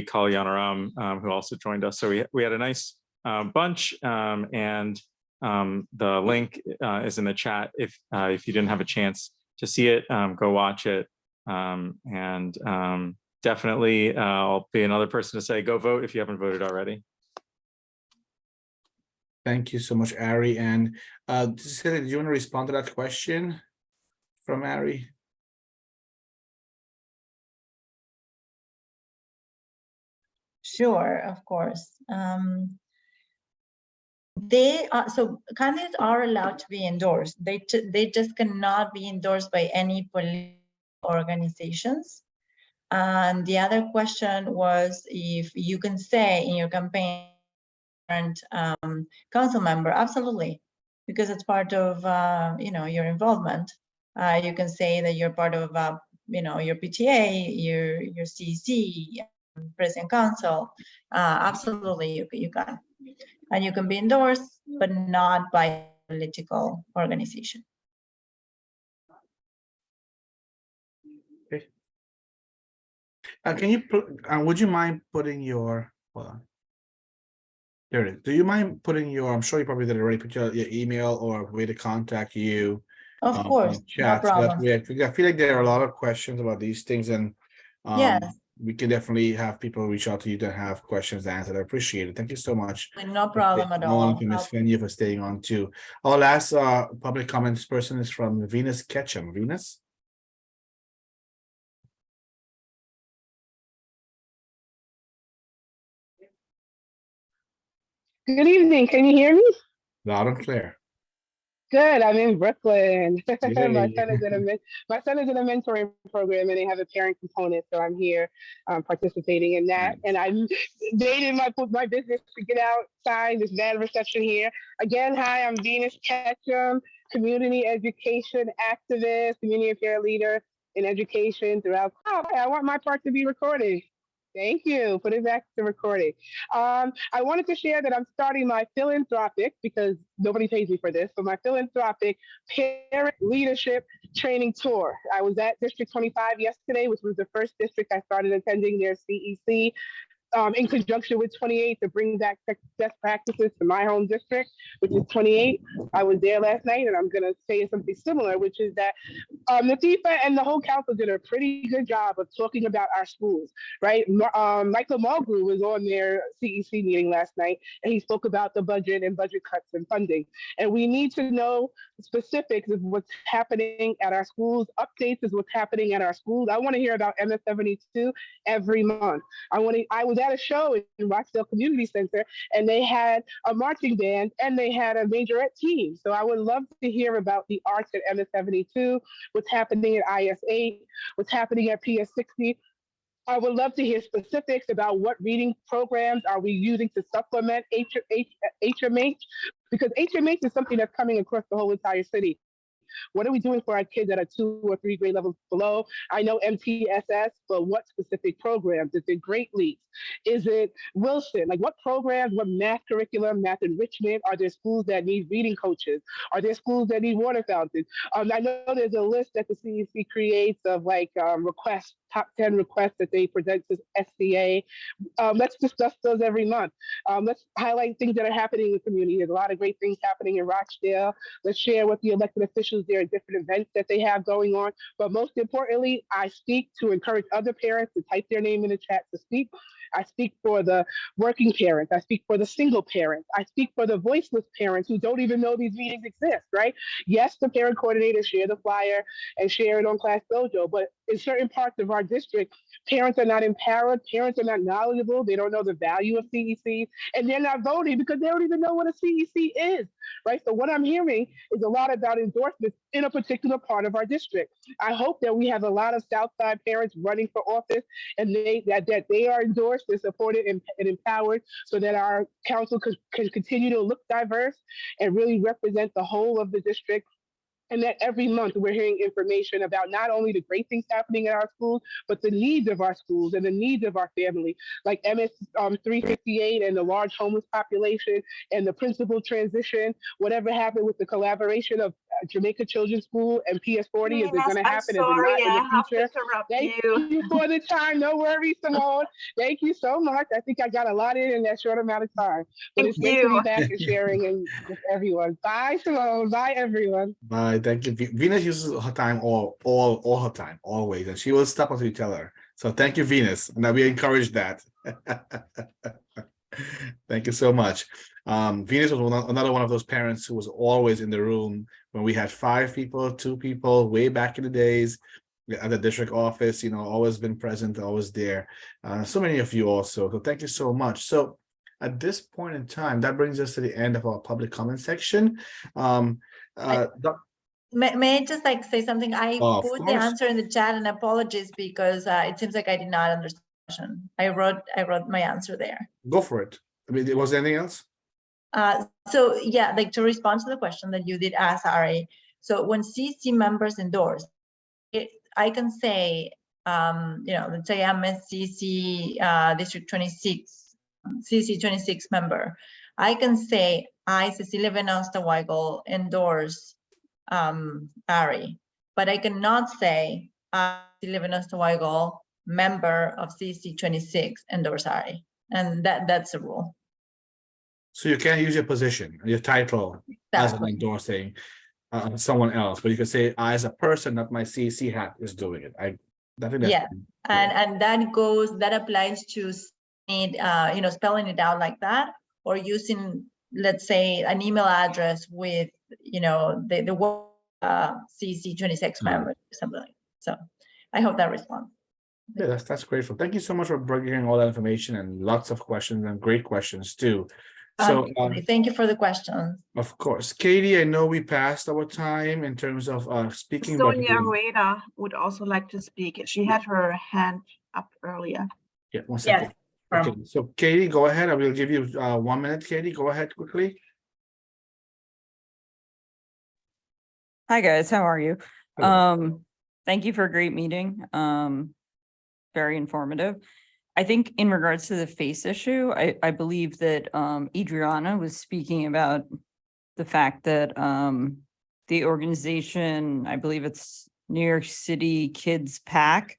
Kalyanaram, who also joined us. So we had a nice bunch, and the link is in the chat. If you didn't have a chance to see it, go watch it. And definitely, I'll be another person to say, go vote if you haven't voted already. Thank you so much, Ari. And do you want to respond to that question from Ari? Sure, of course. They are, so candidates are allowed to be endorsed. They just cannot be endorsed by any political organizations. And the other question was if you can say in your campaign, council member. Absolutely, because it's part of your involvement. You can say that you're part of your PTA, your CEC, president council. Absolutely, you can, and you can be endorsed, but not by a political organization. Okay. Can you put? Would you mind putting your? Hold on. There it is. Do you mind putting your? I'm sure you probably did already. Put your email or a way to contact you. Of course, no problem. I feel like there are a lot of questions about these things, and yes, we can definitely have people reach out to you that have questions answered. I appreciate it. Thank you so much. No problem at all. To Ms. Fenny for staying on too. Our last public comments person is from Venus Ketchum. Venus. Good evening. Can you hear me? Loud and clear. Good. I'm in Brooklyn. Yay. my son is in a mentoring program, and they have a parent component, so I'm here participating in that. And I'm dating my business to get outside this bad reception here. Again, hi, I'm Venus Ketchum, community education activist, community affair leader in education throughout. Oh, I want my part to be recorded. Thank you. Put it back to recording. I wanted to share that I'm starting my philanthropic, because nobody pays me for this, but my philanthropic parent leadership training tour. I was at District 25 yesterday, which was the first district I started attending their CEC. In conjunction with 28 to bring back best practices to my home district, which is 28. I was there last night, and I'm going to say something similar, which is that Natifa and the whole council did a pretty good job of talking about our schools, right? Michael Mulgrew was on their CEC meeting last night, and he spoke about the budget and budget cuts and funding. And we need to know specifics of what's happening at our schools. Updates is what's happening at our schools. I want to hear about MS-72 every month. I was at a show in Rockdale Community Center, and they had a marching band and they had a majorette team. So I would love to hear about the arts at MS-72, what's happening at IS-8, what's happening at PS-60. I would love to hear specifics about what reading programs are we using to supplement HMH, because HMH is something that's coming across the whole entire city. What are we doing for our kids that are 2 or 3 grade levels below? I know MTSS, but what specific programs? Is it Great Leaps? Is it Wilson? Like what programs, what math curriculum, math enrichment? Are there schools that need reading coaches? Are there schools that need water fountains? I know there's a list that the CEC creates of like requests, top 10 requests that they present to SCA. Let's discuss those every month. Let's highlight things that are happening in the community. There's a lot of great things happening in Rochdale. Let's share with the elected officials there are different events that they have going on. But most importantly, I speak to encourage other parents to type their name in the chat to speak. I speak for the working parents. I speak for the single parents. I speak for the voiceless parents who don't even know these meetings exist, right? Yes, the parent coordinators share the flyer and share it on Class Dojo, but in certain parts of our district, parents are not empowered, parents are not knowledgeable, they don't know the value of CECs, and they're not voting because they don't even know what a CEC is, right? So what I'm hearing is a lot about endorsements in a particular part of our district. I hope that we have a lot of Southside parents running for office and that they are endorsed and supported and empowered so that our council can continue to look diverse and really represent the whole of the district. And that every month we're hearing information about not only the great things happening in our schools, but the needs of our schools and the needs of our family, like MS 358 and the large homeless population and the principal transition, whatever happened with the collaboration of Jamaica Children's School and PS40, is it going to happen? Is it not in the future? Thank you for the time. No worries, Simone. Thank you so much. I think I got a lot in that short amount of time. But it's great to be back and sharing and with everyone. Bye, Simone. Bye, everyone. Bye. Thank you. Venus uses her time all her time, always, and she will stop until you tell her. So thank you, Venus, and we encourage that. Thank you so much. Venus was another one of those parents who was always in the room when we had 5 people, 2 people, way back in the days at the district office. You know, always been present, always there. So many of you also. So thank you so much. So at this point in time, that brings us to the end of our public comment section. May I just say something? I put the answer in the chat, and apologies because it seems like I did not understand. I wrote my answer there. Go for it. I mean, was there anything else? So yeah, to respond to the question that you did ask, Ari. So when CEC members endorse, I can say, let's say I'm a CEC District 26, CEC 26 member. I can say I, Cecilia Venaste-Weigel, endorse Ari, but I cannot say Cecilia Venaste-Weigel, member of CEC 26, endorse Ari, and that's a rule. So you can't use your position, your title as an endorsing someone else, but you can say I, as a person, not my CEC hat, is doing it. I think that's and that applies to spelling it out like that, or using, let's say, an email address with the word CEC 26 members or something like that. So I hope that responds. Yeah, that's grateful. Thank you so much for bringing all that information and lots of questions and great questions too. So thank you for the question. Of course, Katie, I know we passed our time in terms of speaking. Sonia Rueda would also like to speak. She had her hand up earlier. Yeah, 1 second. Yes. Okay, so Katie, go ahead. I will give you 1 minute. Katie, go ahead quickly. Hi guys, how are you? Hello. Thank you for a great meeting. Very informative. I think in regards to the face issue, I believe that Adriana was speaking about the fact that the organization, I believe it's New York City Kids PAC,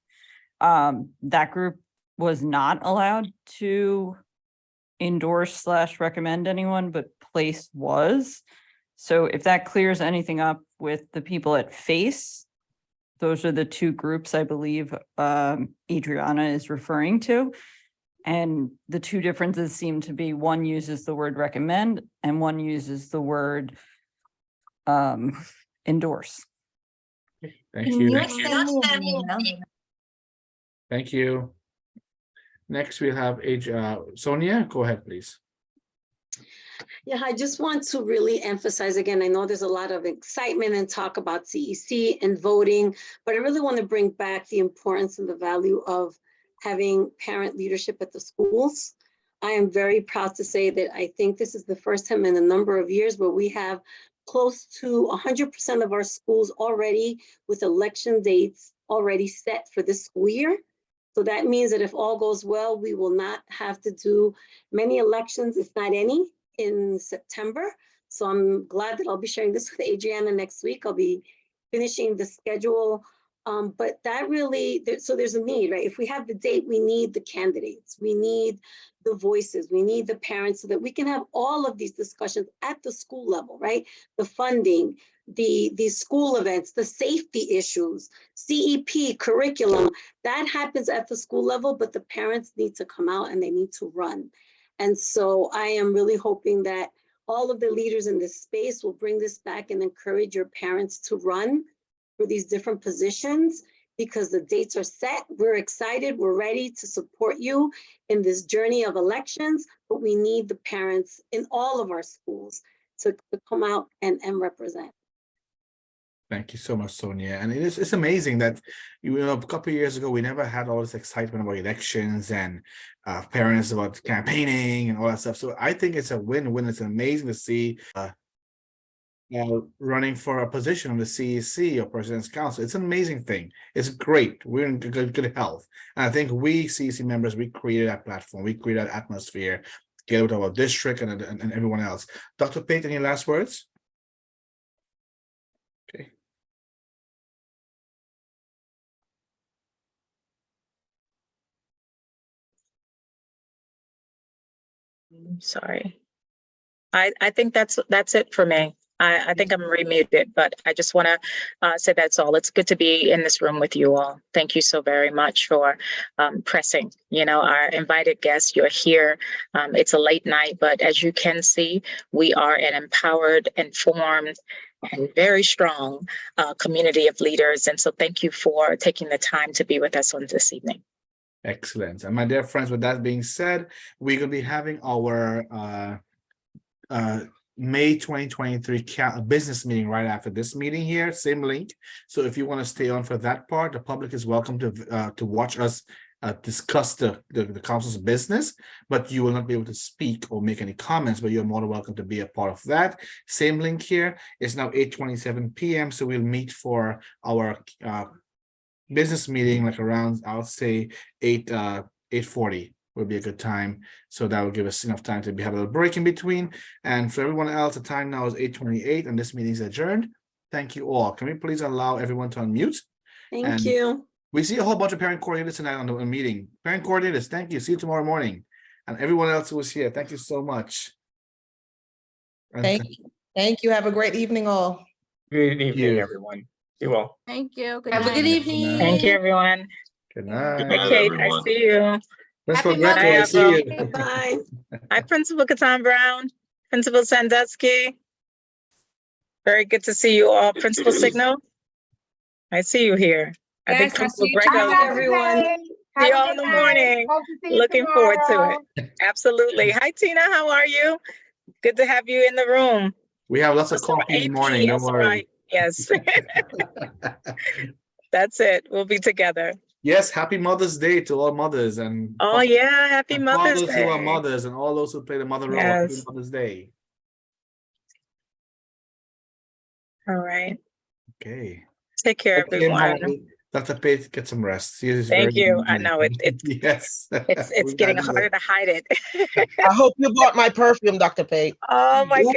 that group was not allowed to endorse / recommend anyone, but Place was. So if that clears anything up with the people at FACE, those are the 2 groups I believe Adriana is referring to. And the 2 differences seem to be one uses the word recommend and one uses the word endorse. Thank you. Thank you. Next, we'll have Sonia. Go ahead, please. Yeah, I just want to really emphasize again, I know there's a lot of excitement and talk about CEC and voting, but I really want to bring back the importance and the value of having parent leadership at the schools. I am very proud to say that I think this is the first time in a number of years where we have close to 100% of our schools already with election dates already set for this school year. So that means that if all goes well, we will not have to do many elections, if not any, in September. So I'm glad that I'll be sharing this with Adriana next week. I'll be finishing the schedule. But that really, so there's a need, right? If we have the date, we need the candidates, we need the voices, we need the parents so that we can have all of these discussions at the school level, right? The funding, the school events, the safety issues, CEP, curriculum, that happens at the school level, but the parents need to come out and they need to run. And so I am really hoping that all of the leaders in this space will bring this back and encourage your parents to run for these different positions, because the dates are set. We're excited. We're ready to support you in this journey of elections, but we need the parents in all of our schools to come out and represent. Thank you so much, Sonia. And it's amazing that, you know, a couple of years ago, we never had all this excitement about elections and parents about campaigning and all that stuff. So I think it's a win-win. It's amazing to see running for a position on the CEC or President's Council. It's an amazing thing. It's great. We're in good health. And I think we CEC members, we created that platform. We created that atmosphere, get with our district and everyone else. Dr. Pate, any last words? Okay. Sorry. I think that's it for me. I think I'm remuted, but I just want to say that's all. It's good to be in this room with you all. Thank you so very much for pressing, you know, our invited guests. You're here. It's a late night, but as you can see, we are an empowered, informed, and very strong community of leaders. And so thank you for taking the time to be with us on this evening. Excellent. And my dear friends, with that being said, we're going to be having our May 2023 business meeting right after this meeting here, same link. So if you want to stay on for that part, the public is welcome to watch us discuss the council's business, but you will not be able to speak or make any comments, but you're more than welcome to be a part of that. Same link here. It's now 8:27 p.m. So we'll meet for our business meeting like around, I'll say 8:40 would be a good time. So that will give us enough time to have a little break in between. And for everyone else, the time now is 8:28 and this meeting is adjourned. Thank you all. Can we please allow everyone to unmute? Thank you. We see a whole bunch of parent coordinators tonight on the meeting. Parent coordinators, thank you. See you tomorrow morning. And everyone else who was here, thank you so much. Thank you. Thank you. Have a great evening all. Good evening, everyone. You all. Thank you. Good Have a good evening. Thank you, everyone. Good night. Hi, Kate. I see you. Principal Happy Greco, I Mother's see you. Day. Bye. Hi, Principal Katan Brown, Principal Sandusky. Very good to see you all. Principal Signal, I see you here. I think Principal Grego. everyone. See you all in the morning. Looking forward to it. Absolutely. Hi, Tina. How are you? Good to have you in the room. We have lots of coffee in the morning. Don't worry. Right. Yes. That's it. We'll be together. Yes, happy Mother's Day to all mothers and Oh yeah, happy and Mother's fathers Day. who are mothers and all those who play the mother role. Happy Yes. Mother's Day. All right. Okay. Take care, everyone. Dr. Pate, get some rest. Thank you. I know it. Yes. It's getting harder to hide it. I hope you bought my perfume, Dr. Pate. Oh my goodness.